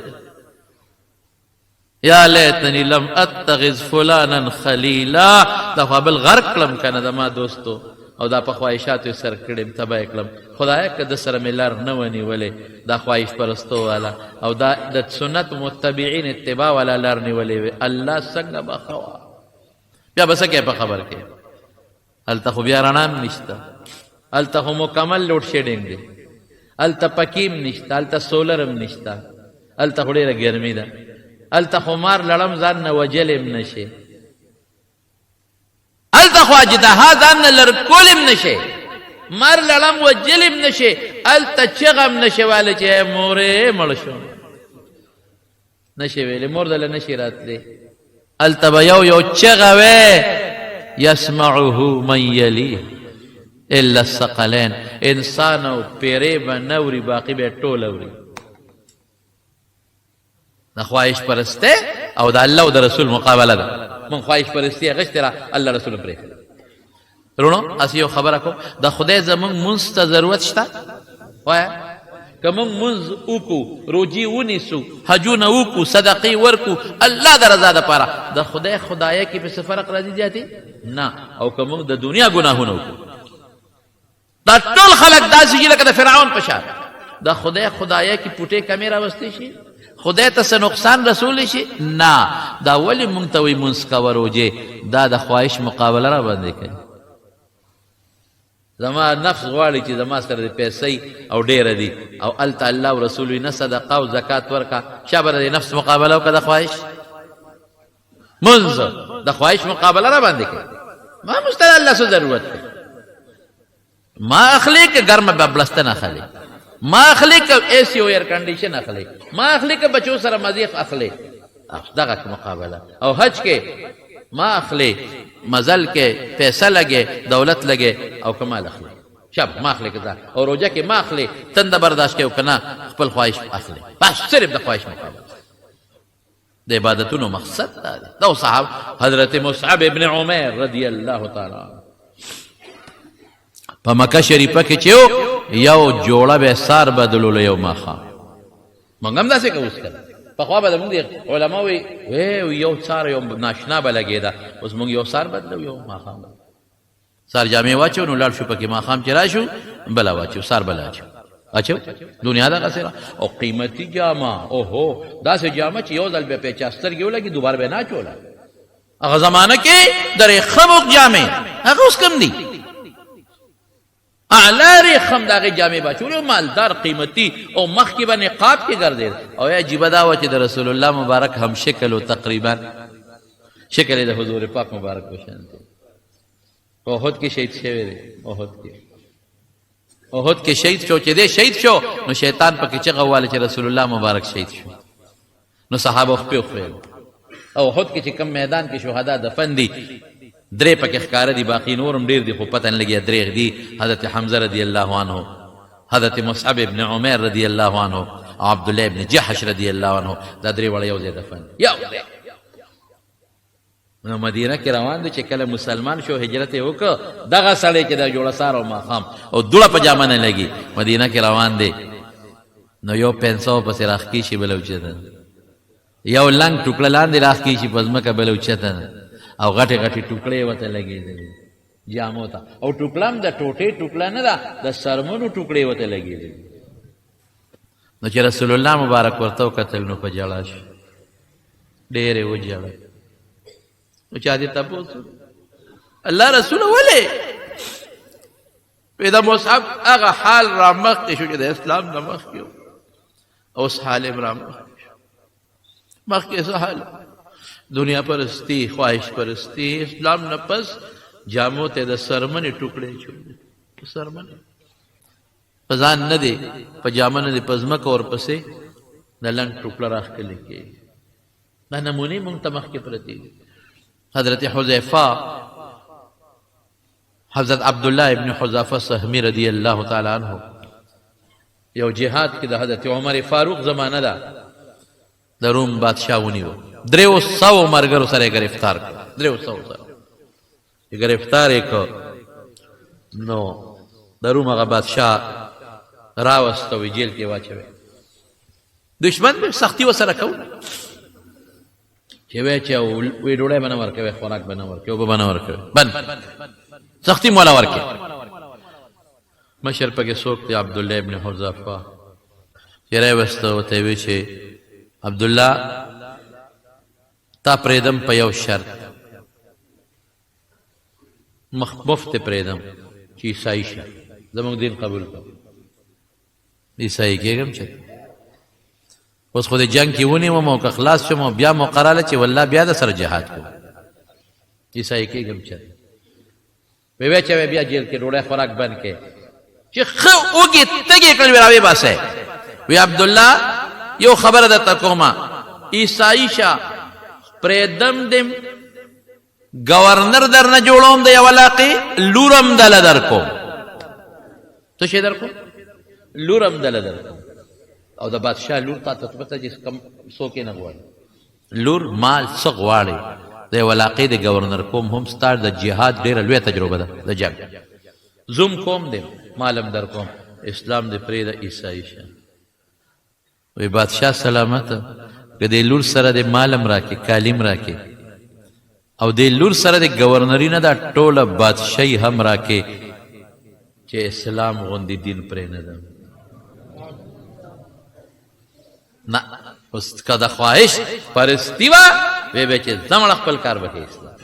یا لیتنی لم اتخذ فلانا خلیلا دا خو بل غرق کړم که نه د ما دوستو او دا په خواهشاتو یې سر کړم تباه یې کړم خدایه که د سره مې لار نه ونیولې دا خواهش پرستو والا او دا د سنت متبعین اتباع والا لار نیولې وې الله څنګه به ښه وه بیا به څه کوې په خبر کې هلته خو بیا رڼا هم نشته هلته خو مکمل لوډ شیډینګ دی هلته پکیم نشته هلته سولر هم نشته هلته خو ډېره ګرمي ده هلته خو مار لړم ځان نه وجل هم نشي هلته خو اجدها ځان نه لرکول هم نشي مار لړم وجل هم نشي هلته چغه هم نشي والی چې مورې مړ شو نشي ویلې مور دله نشي راتلی هلته به یو چغه وی یسمعه من یلیه الا الثقلین انسان او پیرې به نوري باقي به ټول اوري د خواهش پرسته او د الله او د رسول مقابله ده من خواهش پرستی غشته را الله رسول پرې رونو اسی یو خبره کو د خدای زمون منځ ته ضرورت شته وای کوم منځ وکو روجي ونیسو حجونه وکو صدقې ورکو الله د رضا لپاره د خدای خدای کې په فرق راځي جاتي نه او کوم د دنیا ګناهونه وکو دا ټول خلق داسې لکه د فرعون په شان د خدای خدای کې پټه کیمرا وستې شي خدای ته څه نقصان رسول شي نه دا ولی مونږ ته وایي مونځ کوه روجې دا د خواهش مقابله را باندې کوي زما نفس غواړي چې زما سره د پیسې او ډېره دي او هلته الله او رسول وي نه صدقه او زکات ورکه چا به د نفس مقابله وکړه د خواهش مونځ د خواهش مقابله را باندې کوي ما مشتری الله څه ضرورت دی ما اخلي که ګرمه به بلستن اخلي ما اخلي که اے سی او ایر کنډیشن اخلي ما اخلي که بچو سره مزيق اخلي دغه مقابله او حج کې ما اخلي مزل کې پیسہ لګي دولت لګي او کمال اخلي شب ما اخلي کذا او روزه کې ما اخلي تند برداشت کې وکنه خپل خواهش اخلي بس صرف د خواهش مقابله د عبادتونو مقصد دا صاحب حضرت مصعب ابن عمر رضی الله تعالی عنہ په مکه شریفه کې چې یو جوړه به سار بدلول یو ماخام مونږ هم داسې کوو اوس کله پخوا به زمونږ علما وی یو سار یو ناشنا به لګېده اوس مونږ یو سار بدلو یو ماښام سار جامې واچو نو لاړ شو پکې ماښام چې راشو بله واچو سار بله اچو دنیا دغسې را او قیمتي جامه اوهو داسې جامه چې یو ځل به پیچا سترګې ولګي دوباره به نه اچوله هغه زمانه کې د ریخمو جامې هغه اوس کم دي اعلی ریخم داغه جامې بچول مالدار قیمتي او مخ کې به نقاب کې ګرځید او عجیبه دا و چې د رسول الله مبارک هم شکل او تقریبا شکل د حضور پاک مبارک وشان احد کې شهید شوی دی احد کې شهید شو چې دې شهید شو نو شیطان پکې چغه واله چې رسول الله مبارک شهید شو نو صحابه خو او احد کې چې کم میدان کې شهدا دفن دي درې پکې ښکاره دي باقي نورم ډېر دي خو پته نه لګي درې دي حضرت حمزه رضی الله عنه حضرت مصعب ابن عمر رضی الله عنه عبد الله ابن جحش رضی الله عنه دا درې وړ یو ځای دفن یو نو مدینه کې روان دي چې کله مسلمان شو هجرت یې وکړ دغه سړی چې دا جوړه سار او ماښام او دوړه پجامه نه لګي مدینه کې روان دي نو یو پنسو پسې راخکې شي بل اوچته یو لنګ ټوکړه لاندې راخکې شي په ځمکه بل اوچته او غټي غټي ټوکړې وته لګېدلې جامو ته او ټوکړه هم د ټوټې ټوکړه نه ده د سرمنو ټوکړې وته لګېدلې نو چې رسول الله مبارک ورته وکتل نو په ژړا شو ډېرې وژړل نو چا دې تپوس الله رسول ولې دا مصعب هغه حال را مخکې شو چې د اسلام نه مخکې اوس حال یې را مخکې څه حال دنیا پرستی خواهش پرستی اسلام نه پس جامو ته د سرمنې ټوکړې چولې سرمنې په ځان نه دی په جامه نه دی په ځمکه ورپسې د لنډ ټوکړه راښکلې کېږي دا نمونې مونږ ته مخکې پرتې دي حضرت حذیفه حضرت عبدالله ابن حذیفه سهمی رضی الله تعالی عنہ یو جهاد کې د حضرت عمر فاروق زمانه ده د روم بادشاه ونیو 300 مرګرو سره گرفتار کړ 300 سره گرفتار یې کړ نو د روم هغه بادشاه راوستو جیل کې واچوي دشمن به سختی وسره کو چې وی ډوډۍ بنا ورکوي خوراک بنا ورکوي او بنا ورکوي بن سختی مولا ورکوي مشر پکې څوک دی عبدالله ابن حذیفه چې راوستو ته وی چې عبدالله تا پریدم په یو شرط مفت پریدم چې عیسائی شه زموږ دین قبول کړه عیسائی کېږم چې اوس خو د جنگ کې ونیوم او که خلاص شم بیا مقرره چې والله بیا د سره جهاد کوم عیسائی کېږم چې وی چې بیا جیل کې ډوډۍ خوراک بند کې چې خو اوږې تږې کړې راوي باسه وی عبدالله یو خبره درته کومه عیسائی شه پریدم دم گورنر در نه جوړوم د یو علاقې لورم دله در کوم څه شی در کوم لورم دله در کوم او د بادشاه لور تا ته پته چې کم څوک نه غواړي لور مال څه غواړي د یو علاقې د گورنر کوم هم ستار د جهاد ډېره لویه تجربه ده د جنګ زوم کوم دی مالم در کوم اسلام د پرې د عیسائی شه وی بادشاه سلامت که د لور سره د مالم راکې کالیم راکې او د لور سره د گورنری نه دا ټوله بادشاہي هم راکې چې اسلام غوندې دین پرې نه ده نه اوس که د خواهش پرستی وه وی به چې زمړه خپل کار وکړي اسلام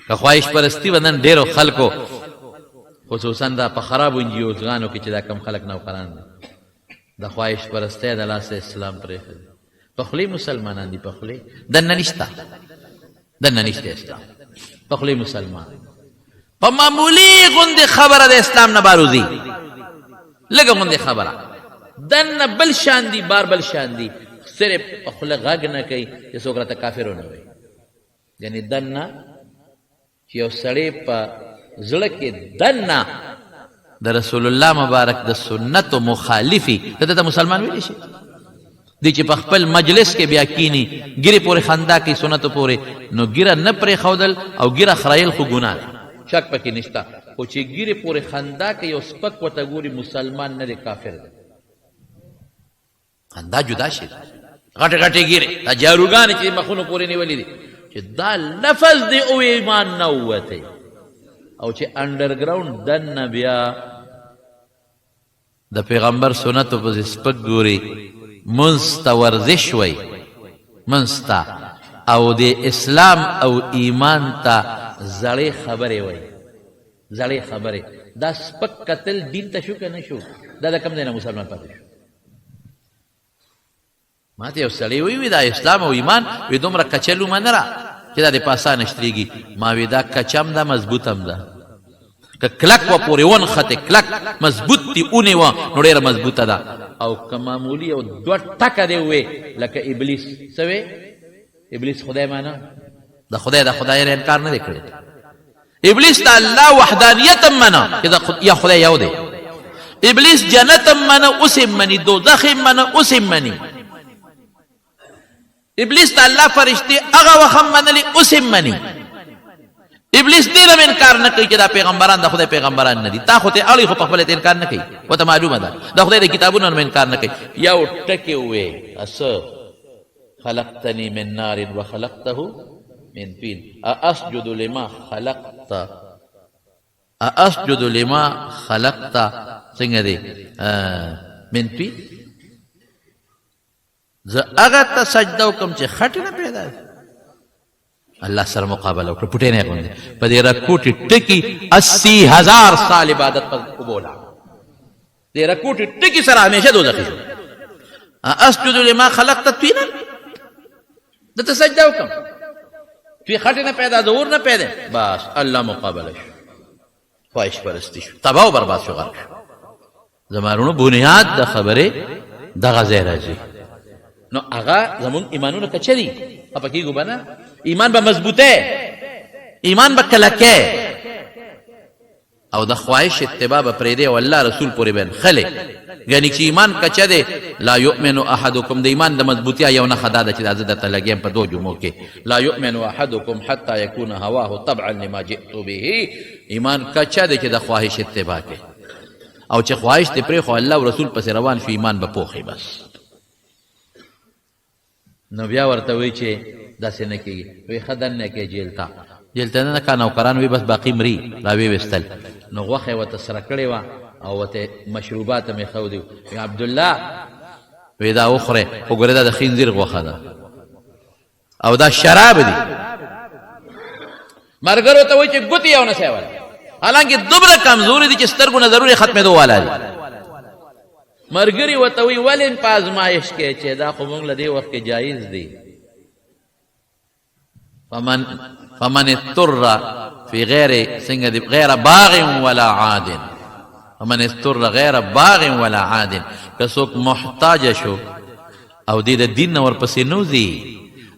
که خواهش پرستی و نن ډېرو خلکو خصوصا دا په خرابو انجیوزغانو کې چې دا کم خلک نوکران دي د خواهش پرستی د لاسه اسلام پرېښی په خولې مسلمانان دي په خولې دننه نشته دننه نشته اسلام په خولې مسلمان په معمولي غوندې خبره د اسلام نه باروزي لږه غوندې خبره دننه بل شان دي بار بل شان دي صرف په خوله غږ نه کوي چې څوک راته کافر ونه وایي یعنې دننه چې یو سړی په زړه کې دننه د رسول الله مبارک د سنت مخالفي ته مسلمان ویلی شي دی چې په خپل مجلس کې بیا کینی ګیرې پورې خندا کوي سنتو پورې نو ګیره نه پرېښودل او ګیره خرایل خو ګناه ده شک پکې نشته خو چې ګیرې پورې خندا کوي او سپک ورته ګوري مسلمان نه دی کافر دی خندا جدا شي غټې غټې ګیرې دا جاروګانې چې مخونو پورې نیولې دي چې دا لفظ دی او ایمان نه ووتی او چې انډرګراونډ دننه بیا د پیغمبر سنتو پسې سپک ګوري منځ ته ورزش وی منځ ته او د اسلام او ایمان ته زړې خبرې وی زړې خبرې دا سپک قتل دین ته شو که نه شو دا د کم دی نه مسلمان پاتې شو ما ته یو سړی وی دا اسلام او ایمان وی دومره کچلو منه را چې دا د پاسه نشتریږي ما وی دا کچم ده مضبوط هم ده که کلک و پورې ونښتې کلک مضبوط دي ونیوه نو ډېره مضبوطه ده او که معمولي او دوه ټکه دې ووې لکه ابلیس څه وې ابلیس خدای مانه د خدای د خدای انکار نه دی کړی ابلیس د الله وحدانیت هم منه چې یا خدای یو دی ابلیس جنت هم منه اوس هم مني دوزخ هم منه اوس هم مني ابلیس د الله فرشتې هغه وخت هم منلي اوس هم مني ابلیس دې نه انکار نه کوي چې دا پیغمبران د خدای پیغمبران نه دي تا خو ته اړي خو په خپل انکار نه کوي وته معلومه ده د خدای د کتابونو نه انکار نه کوي یو ټکی وې اس خلقتني من نار وخلقته من طين اسجد لما خلقت اسجد لما خلقت څنګه دی من طين زه هغه ته سجده وکم چې خټ نه پیدا الله سره مقابله وکړه پټې نه غوندې په دې رکوټې ټکي 80,000 سال عبادت پر وبولا دې رکوټې ټکي سره همیشه دوزخي شو اسجد لما خلقت طينا دته سجده وکم فی خټ نه پیدا دور نه پیدا بس الله مقابله شو خواهش پرستی شو تباہ و برباد شو غرق شو زمانونو بنیاد د خبره دغه ځای راځي نو هغه زمون ایمانونه کچري اپا کیږي بنا ایمان به مضبوطه ایمان به کلکه او د خواهش اتباع به پرې دی او الله رسول پورې بین خله یعنی چې ایمان کچه دی لا یؤمن احدکم د ایمان د مضبوطیا یو نه خدا د چې د عزت لګیم په دوه جمعو کې لا یؤمن احدکم حتى يكون هواه طبعا لما جئت به ایمان کچه دی چې د خواهش اتباع کې او چې خواهش دې پرې خو الله او رسول پس روان شو ایمان به پوخي بس نو بیا ورته وی چې داسې نه کېږي وی خدای نه کې جیل ته نه کا نوکران وی بس باقی مري را وی وستل نو غوخه وته سره کړې و او وته مشروبات مې خو دی یا عبد الله وی دا اخره وګوره دا د خنزیر غوخه ده او دا شراب دي مرګرو ته وی چې ګوتی یو نه سیول حالانکه دوبره کمزوري دي چې سترګو نه ضروري ختمه دوه والا دي مرګري وته وی ولین پازمایش کې چې دا خو موږ لدی وخت کې جایز دي فمن اضطر في غير باغ ولا عاد فمن اضطر غير باغ ولا عاد کڅوک محتاج شو او دې د دین ور پسې نوځي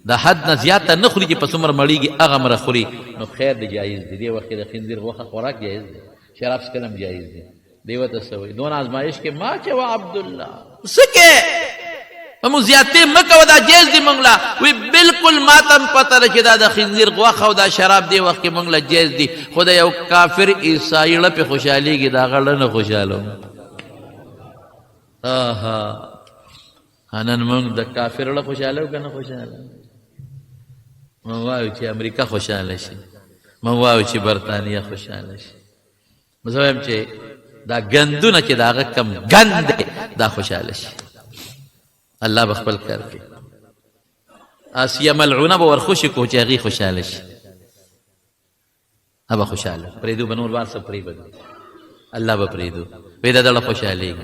د حد نه زیاته نه خوري چې په څومره مړیږي هغه مره خوري نو خیر دی جایز دی دې وخت کې د خنزیر غوښه خوراک جایز دی شراب څکلم جایز دی دیو ته سوي دون آزمائش کې ما چې وا عبد الله سکه مو زیاته مکه ودا جیز دی منګلا وی بالکل ماتم پته چې دا د خنزیر غوښه او دا شراب دی وخت کې منګلا جیز دی خدای یو کافر عیسائی له په خوشحالي کې دا غړ نه خوشاله آها انن موږ د کافر له خوشاله کنه خوشاله مو وایو چې امریکا خوشاله شي مو وایو چې برتانیا خوشاله شي مزویم چې دا گندونه چې دا کم گند دا خوشاله شي الله بخبل کار کوي آسیا ملعونه به ورخوشي کو چې هغه خوشاله شي هغه خوشاله پریدو بنور وار سب پری بد الله به پریدو پیدا دل خوشاله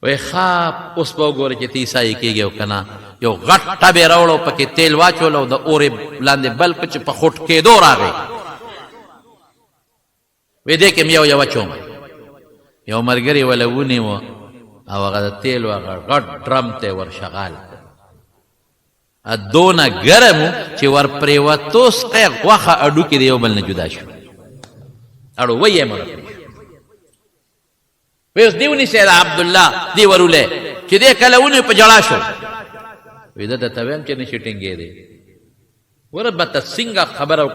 وي خاب اوس په ګوره چې تیسای کېږي او کنه یو غټه به راوړو پکې تیل واچولو د اورې لاندې بل چې په خټ کې دور راغی وې دې کې یو چوم یو مرګري ولونی و او هغه تیل هغه غټ ډرم ته ور شغال ادونه ګرمو چې ور پریوتو سقه غوخه اډو کې یو بل نه جدا شو اړو وې مړ وېس دیونی سید عبد الله دی ورولې چې دې کلهونه په جړا شو وې دا ته ویم چې نشي ټینګې دی وربته څنګه خبر او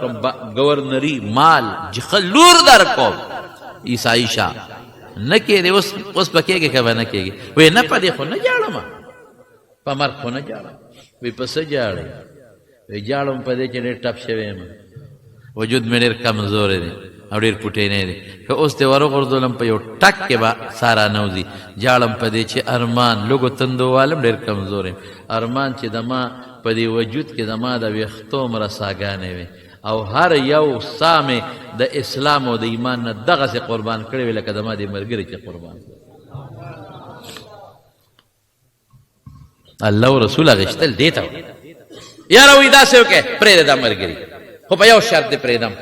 گورنری مال جخلور در کو عیسائی شاه نکې دی اوس پکې کې کبه نکېږي وې نه پدې خو نه جاړم په مر خو نه جاړم وې پس جاړې وې جاړم پدې چې ډېر ټپ شوی ما وجود مې ډېر کمزور دی او ډېر پټې نه دی که اوس ته ورو غردولم په یو ټک کې با سارا نوځي جاړم پدې چې ارمان لوګو تندوالم ډېر کمزور یم ارمان چې دما پدې وجود کې دما د وختو مرساګانې وي او هر یو سامه د اسلام او د ایمان نه دغه سي قربان کړي وی لکه دما دې مرګري چې قربان الله او رسول غشتل دیتا یا روي دا سه کې پرې د مرګري خو په یو شرط پرې دم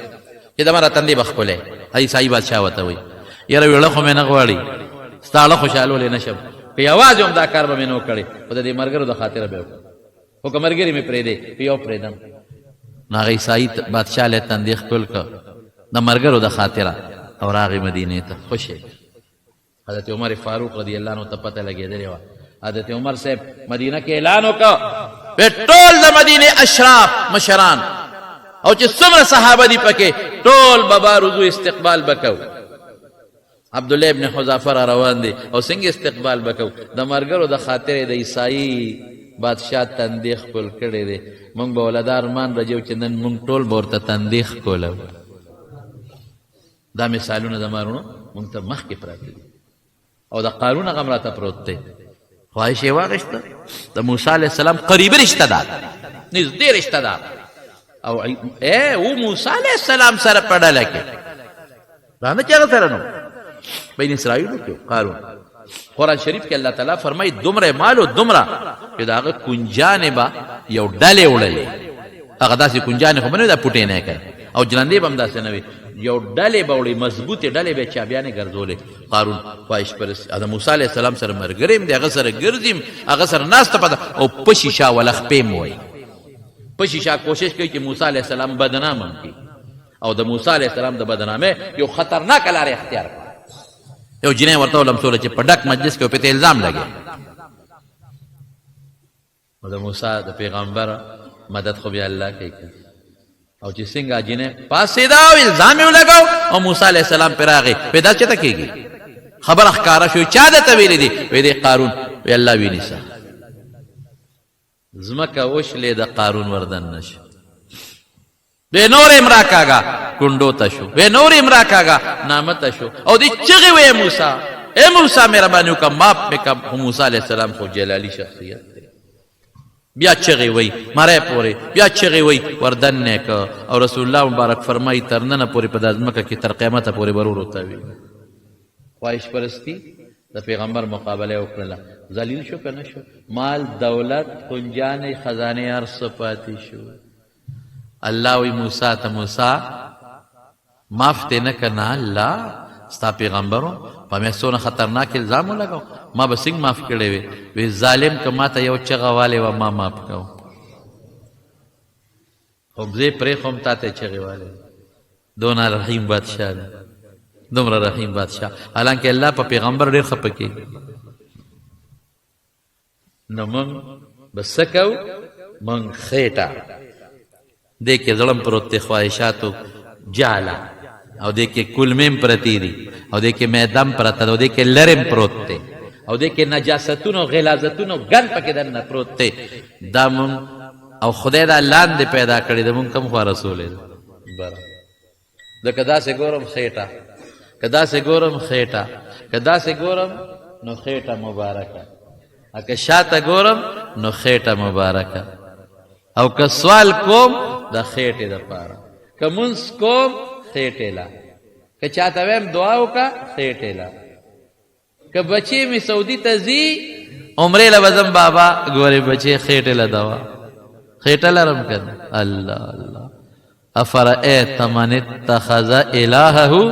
چې دمره تندې بخپله هي صاحب بادشاہ وته وي یا روي له خو مې نه غواړي ستاله خوشاله لې نشم په یوازې هم دا کار به مې نو کړي په دې مرګرو د خاطر به خو کمرګري مې پرې دی په یو پرې دم ناغه عیسائی بادشاہ له تندیخ کول کا د مرګرو د خاطره او راغی مدینه ته خوشی حضرت عمر فاروق رضی الله عنه ته پته لګیدلی و حضرت عمر صاحب مدینه کې اعلان وکړ په ټول د مدینه اشراف مشران او چې څومره صحابه دي پکې ټول بابا رضو استقبال وکاو عبد الله ابن حذافه روان دي او څنګه استقبال وکاو د مرګرو د خاطره د عیسائی بادشاہ تندیخ کول کړي دي مونږ به ولادار مان راځو چې نن مونږ ټول ورته تندیخ کولو دا مثالونه زمارونو مونږ ته مخ کې پراته دي او دا قارون غمره ته پروت دی خواهش یې واغشته د موسی علیه السلام قریبي رشتہ دار نږدې رشتہ دار او موسی علیه السلام سره پړه لکه دا نه چېرته سره نو بین اسرائیل کې قارون قرآن شریف کې الله تعالی فرمایي دومره مال او دومره چې د هغه کنجانې به یو ډلې وړلې، هغه داسې کنجانې خو به نه وي دا پوټې نه کوي او جلندې به هم داسې نه وي، یو ډلې به وړي، مضبوطې ډلې به چابیانې ګرځولې. قارون خواهش پرست د موسی علیه السلام سره ملګری یم دی، هغه سره ګرځي، هغه سره ناسته پته او پشي شا ولخپې م وایي، پشي شا کوشش کوي چې موسی علیه السلام بدنام هم کړي او د موسی علیه السلام د بدنامۍ یو خطرناکه لارې اختیار کړه. یو جنۍ ورته ولمسوله چې په ډک مجلس کې په ته الزام لګي، او د موسی د پیغمبر مدد خو بیا الله کوي، او چې څنګه جنۍ پاسېده او الزام یې ولګاو او موسی علیه السلام پرې راغی، پیدا چېرته کېږي خبره ښکاره شوې، چا درته ویلې دي؟ وی دی قارون. وی الله ونیسه، ځمکه وشلې د قارون وردن نشو، وی نور امرا کاغا کنڈو تا شو، وی نور امرا کاغا نامتا شو، او دی چغی وی موسیٰ اے موسیٰ میرا بانیو کا ماپ میں کم. موسیٰ علیہ السلام خو جلالی شخصیت تے، بیا چغی وی مارے پورے، بیا چغی وی وردن نے کا، اور رسول اللہ مبارک فرمائی ترنن پوری پدازمکہ کی تر قیمت پوری برور ہوتا ہوئی. خواہش پرستی دا پیغمبر مقابلے اکرلا ذلیل شو کہ نشو، مال دولت کنجان خزانے عرص پاتی شو. اللہ وی موسیٰ تا موسیٰ معاف تے نکنا اللہ ستا پیغمبروں پا میں سونا خطرناک الزامو لگاو، ما بسنگ معاف کرے وی ظالم کا ما تا یو چغا والے و ما معاف کرو، خبزے پرے خم تا تے چغے والے. دونا رحیم بادشاہ دا، دومرا رحیم بادشاہ، حالانکہ اللہ پا پیغمبر دیر خپکی. نو من بسکو من خیٹا دیکھے ظلم پروتے خواہشاتو جالا، او دیکھے کلمیم پرتی دی، او دیکھے میدم پرتا دی، او دیکھے لرم پروتے، او دیکھے نجاستونو غلازتونو گن پکی درنا پروتے. دا من او خدای دا لاندے پیدا کردی، دا من کم خواہ رسول دا برا. دا کدا سے گورم خیٹا، کدا سے گورم خیٹا، کدا سے گورم نو خیٹا مبارکا، اکا شاتا گورم نو خیٹا مبارکا، او که سوال کوم دا خیٹی دا پارا، که منس کوم خیٹی لا، که چاہتا ویم دعاو کا خیٹی لا، که بچی می سعودی تزی عمرے لبزم بابا گوری بچی خیٹی لا دوا، خیٹی لا رم کن. اللہ اللہ افرائیت من اتخذ الہہو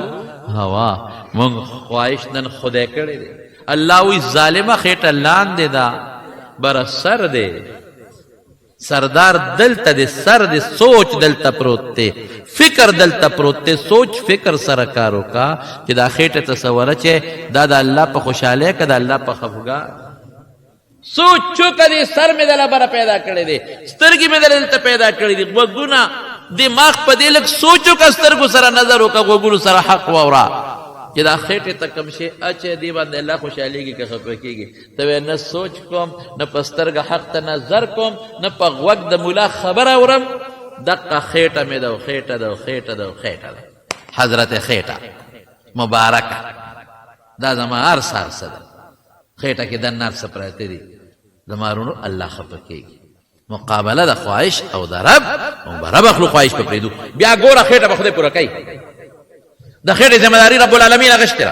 ہوا، من خواہش دن خودے کردے دے. اللہ وی ظالمہ خیٹا لان دے دا برا سر دے، سردار دلتا دے، سر دے، سوچ دلتا پروتے، فکر دلتا پروتے، سوچ فکر سرکارو کا کہ دا خیٹا تصورہ چھے دا دا اللہ پا خوشحالے کا دا اللہ پا خفگا. سوچ چوکا دے سر میں دلہ برا پیدا کردے دے، سترگی میں دلتا پیدا کردے دے، وگونا دماغ پا دے لگ سوچو کا سترگو سر نظرو کا وگونو سر حق وورا کہ دا خیٹے تکم شے اچھے دی باندے اللہ خوشحالی کی کہ خفکی گی. توے نہ سوچ کوم نہ پسترگا حق تا نظر کوم نہ پا وقت دا مولا خبر آورم. دقا خیٹا میں دو خیٹا دو خیٹا دو خیٹا دو حضرت خیٹا مبارکہ دا زمان عرص عرص دا خیٹا کی دن عرص پراتے دی زمارونو اللہ خفکی گی. مقابلہ دا خواہش او دا رب رب اخلو خواہش پا پریدو. بیا گورا خیٹا با خودے پورا کئی، دا خیٹی ذمہ داری رب العالمین اغشتے دا،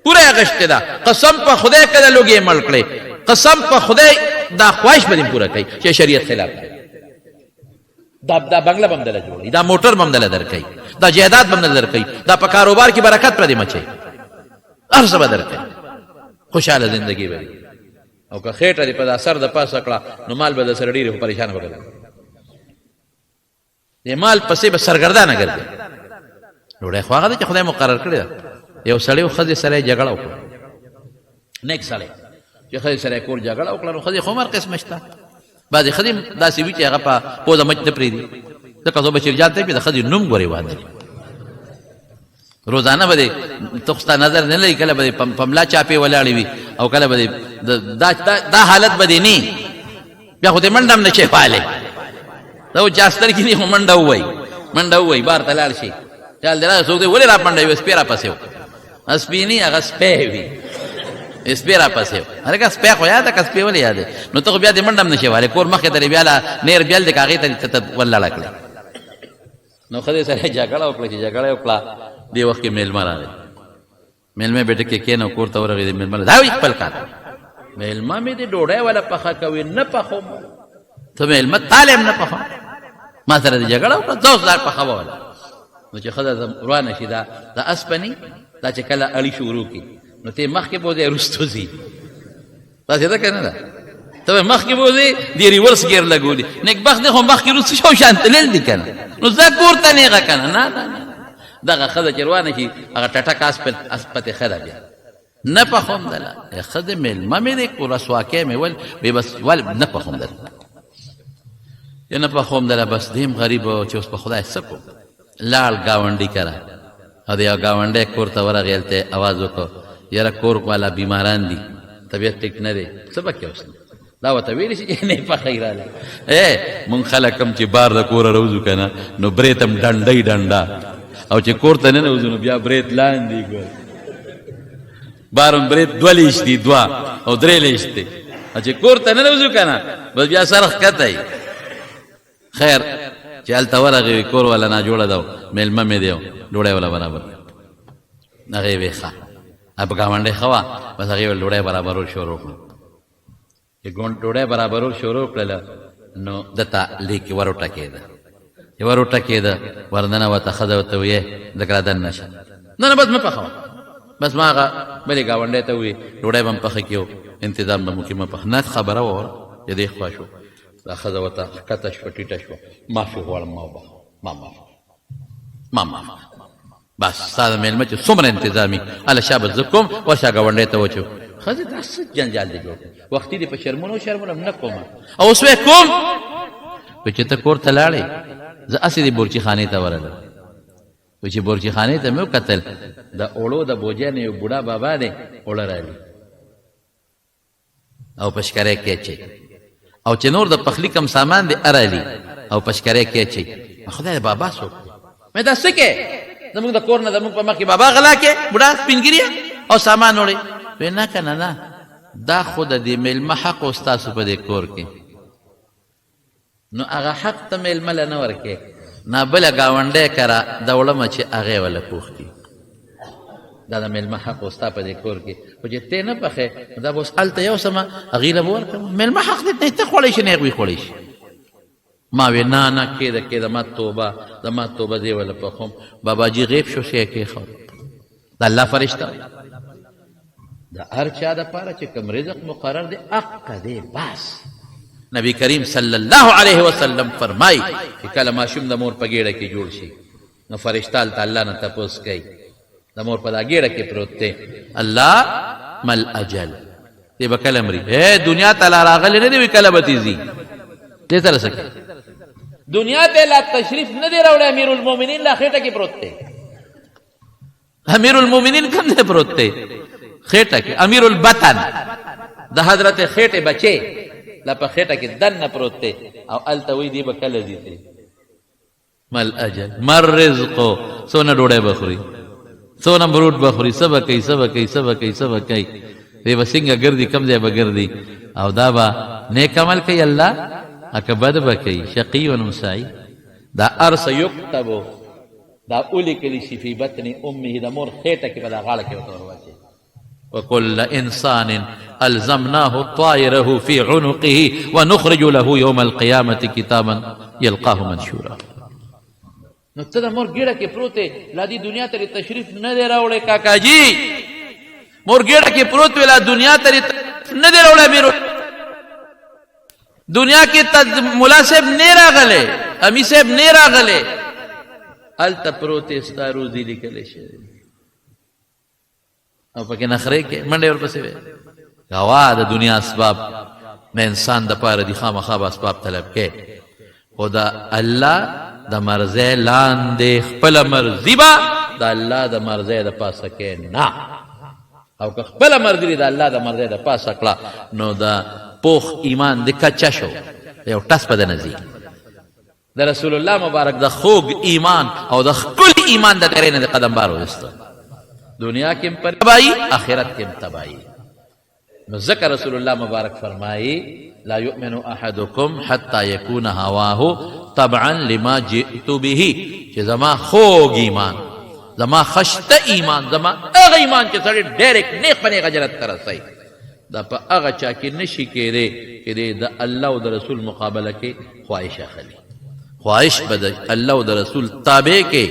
پورا اغشتے دا. قسم پا خودے کدا لوگ یہ ملکلے، قسم پا خودے دا خواہش پا دن پورا کئی چے شریعت خلاف کئی. دا بنگلہ بمدلہ جوڑی، دا موٹر بمدلہ در کئی، دا جہداد بمدلہ در کئی، دا پا کاروبار کی برکت پا دی مچے عرص بدر کئی، خوشحال زندگی بری. او که خیٹا دی پا دا سر دا پاس اکڑا نو مال با دا سر ڈیری پریشان بگل، دی مال پسی با سرگردان اگر دی روڑے خواہ دا چا خدای مقرر کردی دا. یو سڑی و خزی سرائی جگڑا اکڑا، نیک سڑی چا خزی سرائی کور جگڑا اکڑا نو خزی خومر قسمشتا. بعضی خزی دا سی وی چا اگا پا پوزا مجد پریدی دا قضو بچیر جانتا پی دا خزی نم گوری واندی روزانہ بدے تخستا نظر نلئی کلا بدے پملا چاپے ولاڑی وی او کلا بدے دا حالت بدے نی بیا خودے منڈم نشے فالے دا جاستر کی نہیں منڈا ہوئی بار تلال شی چال دینا سوکتے ولی را منڈا ہوئی اسپیرا پسے ہو اسپی نہیں اگا سپے ہوئی اسپیرا پسے ہو ارے کا سپے خو یاد ہے کا سپے ولی یاد ہے نو تو بیا دے منڈم نشے والے کور مخی تری بیالا نیر بیال دے کاغی تری ولا لکلے نو خدے سرے جاگڑا اکلا چی جاگڑا اکلا دی وقت کی میل مرا رہے میلمه بیٹه کې کینو کور ته ورغی میلمه دا وی خپل کار میلمه مې دې ډوډۍ ولا پخه کوي نه پخوم ته میلمه تعلیم نه پخوم ما سره دې جګړه وکړه دوس دار پخه ولا نو چې خدای روانه شي دا اسپنی دا چې کله اړی شروع کی نو ته مخ کې بوځي رستو زی تاسو دا کنه دا ته مخ کې بوځي دی ریورس گیر لګولي نیک بخت نه هم مخ کې رستو شو شانت لیل دي کنه نو ذکر ته نه کنه نه دغه خدای چې روانه شي هغه ټټه اسپته خدا بیا نه پخوم دلا خدای میلمه مې دې کو رسواکه مې ول به بس ول نه پخوم دلا نه پخوم دلا بس دیم غریب چې اوس په خدای سکو لال گاونډي کرا او دا گاونډي کور ته ورغلته आवाज وکړ یاره کور والا بیماران دي طبيعت ټیک نه دی سبا کې اوس دا وته ویل شي نه په خیراله مونږ خلکم چې بار د کور روزو کنه نو بریتم ډنډي ډنډا او چې کور ته نه وځو نو بیا بریت لاندې ګور بارم بریت دولیش دي دوا او درېلیش دي چې کور ته نه وځو کنه بس بیا سرخ کته خیر چې هلته ورغی کور والا نه جوړه دو میلمه مې دیو ډوډۍ والا برابر هغې وې ښه اب ګاونډی ښه وه بس هغې ویل ډوډۍ برابرول شروع کړو چې ډوډۍ برابرول شروع کړله نو دته لیکې ور وټکېده چې ور وټکېده ورننه وته ښځه ورته ویې ځکه رادننه شه نه بس مه پخوه بس ما هغه بلې ګاونډۍ ته وویې ډوډۍ به م پخه کړو انتظام به مو کړي مه پخه نه خبره وه چې دې خوا شو دا ښځه ورته ښکته شوه ټیټه شوه معافي غواړم ما وبخه ما معاف بس ستا د میلمه چې څومره انتظامي هله شا به زه کوم ورشه ګاونډۍ ته وچو ښځې دا څه جنجال دی جوړ وختي دې په شرمونو نه کوم او اوس وی کوم وی چې ته کور ته لاړې زه هسې دې بورچي خانې ته ورغلم وی چې بورچي خانې ته مې وکتل د اوړو د بوجۍ نه یو بوډا بابا دی اوړه رالي او په شکرۍ کې اچوي او چې نور د پخلي کم سامان دی ارالي او په شکرۍ کې اچوي خدای د بابا څوک مې دا څه کې زموږ د کور نه زموږ په مخ کې بابا غلا کې بوډا سپینګیریه او سامان وړي وی نه کنه نه دا خو د دې میلمه حق او ستاسو په دې کور کې نو هغه حق ته میلمه له نه ورکې نه بله ګاونډی کره د وړمه چې هغې وله پوښتي دا د میلمه حق او ستا په دې کور کې خو چې تی نه پخې دا به اوس هلته یو سمه هغې له به ورکړم میلمه حق دی ته خوړی شي نه هغوی خوړی شي ما وی نه کېده ما توبه دی ولا پخوم باباجي غیب شو شی کېښود د الله فرشته د هر چا دپاره چې کوم رزق مقرر دی حق دی بس نبی کریم صلی الله علیه وسلم فرمایي چې کله ماشوم د مور په ګېډه کې جوړ شي نو فرشته هلته الله نه تپوس کوي د مور په دا ګېډه کې پروت دی الله مل اجل دی به کله مري دنیا ته لا راغلی نه دی وي کله به تیځي دې سره څه کوي دنیا ته لا تشریف نه دی راوړی امیر المؤمنین لا خېټه کې پروت دی امیر المؤمنین کوم دی پروت دی خېټه کې امیر البطن د حضرت خېټې بچې لا په خېټه کې دننه پروت دی او هلته وایي دی به کله ځي دی مل اجل مر رزقو څونه ډوډۍ به خوري څونه بروټ به خوري څه به کوي دی به څنګه ګرځي کوم ځای به ګرځي او دا به نیک عمل کوي الله اکه بد به کوي شقي و سعید دا ارس یکتبو دا اولی کلی شي فی بطن امه د مور خېټه کې به دا غاړه کې ورته ورواچي وكل انسان الزمناه طائره في عنقه ونخرج له يوم القيامه كتابا يلقاه منشورا نو ته د مور ګېډه کې پروت دی لا دې دنیا ته تشریف نه دی راوړی کاکا جي مور ګېډه کې پروت وی لا دنیا ته نه دی راوړی میرو دنیا کې ملا صاحب نه راغلی امي صاحب نه راغلی هلته پروت دی ستا روزي لیکلی شوی او پکې نخرې کې منډې ورپسې وې هوا د دنیا اسباب د انسان دپاره دي خامخا به اسباب طلب کې خو د الله د مرضۍ لاندې خپله مرضي به د الله د مرضۍ د پاسه کې نه او که خپله مرضي د الله د مرضۍ د پاسه کړه نو د پوخ ایمان د کچه شو یو ټس په دنه ځي د رسول الله مبارک د خوږ ایمان او د ښکلي ایمان د ډېرې نه د قدم بار وایسته دنیا کې پر تباہی آخرت کې تباہی نو ذکر رسول الله مبارک فرمایي لا يؤمن احدكم حتى يكون هواه طبعا لما جئت به چې زما خوږ ایمان زما خشته ایمان، زما هغه ایمان چې سړی ډایرکټ نیغ په نیغه جنت ته رسوي، دا په هغه چا کې نشي کېدی چې دی د الله او د رسول مقابله کې خواهش اخلي. خواهش به د الله او د رسول تابع کې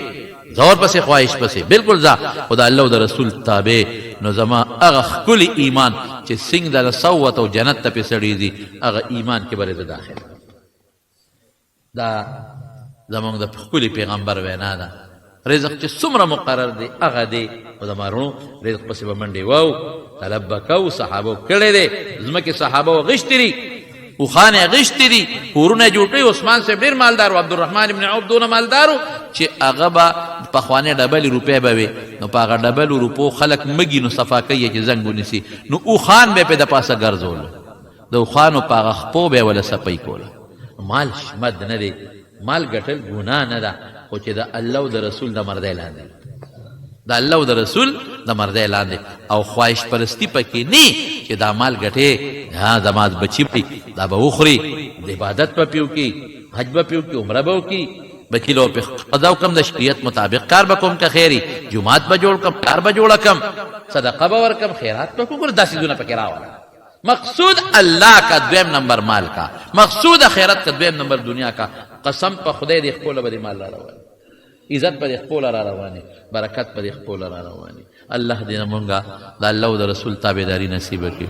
زور پسې خواهش پسې بالکل ځه، خو د الله او د رسول تابع. نو زما هغه ښکلي ایمان چې سنګ د صوت او جنت ته پې سړي دي، هغه ایمان کې به زه داخل. دا زمونږ د ښکلي پیغمبر وینا ده. رزق چې څومره مقرر دی هغه دی، خو د مارونو رزق پسې به منډې واو، طلب به کوو. صحابو کړی دی، ځمکې صحابو غشتې دي، اوښان یې غشتې دي، کورونه یې جوړ کړي. عثمان صاحب ډېر مالدار و، عبدالرحمن ابن عوف دونه مالدار و چې هغه به پخوانۍ ډبلې روپۍ به وې، نو په هغه ډبلو روپو خلک مږي نو صفا کوي چې زنګ ونیسي، نو اوښان به یې پې د پاسه ګرځول، د اوښانو په هغه خپو به یې وله صفۍ کوله. مال شمد نه دی، مال ګټل ګناه نه ده، خو چې د الله او د رسول د مردۍ لاندې، د الله او د رسول د مردۍ لاندې او خواهش پرستی پکې نه چې دا مال ګټې زما بچي دا به وخوري، د عبادت به پې وکړي، حج به پې وکړي، عمره به وکړي، بچي له پې قضا وکړم، د شریعت مطابق کار به کوم که خیري، جومات به جوړ کړم، کار به جوړه کړم، صدقه به ورکړم، خیرات به کوم. دا څیزونه پکې راوړه. مقصود اللہ کا دویم نمبر مال کا، مقصود آخرت کا دویم نمبر دنیا کا. قسم په خدای دې خپل به مال را رواني، عزت به خپل را رواني، برکت به خپل را رواني. الله دې موږ د الله او د رسول تابعداري نصیب کړي.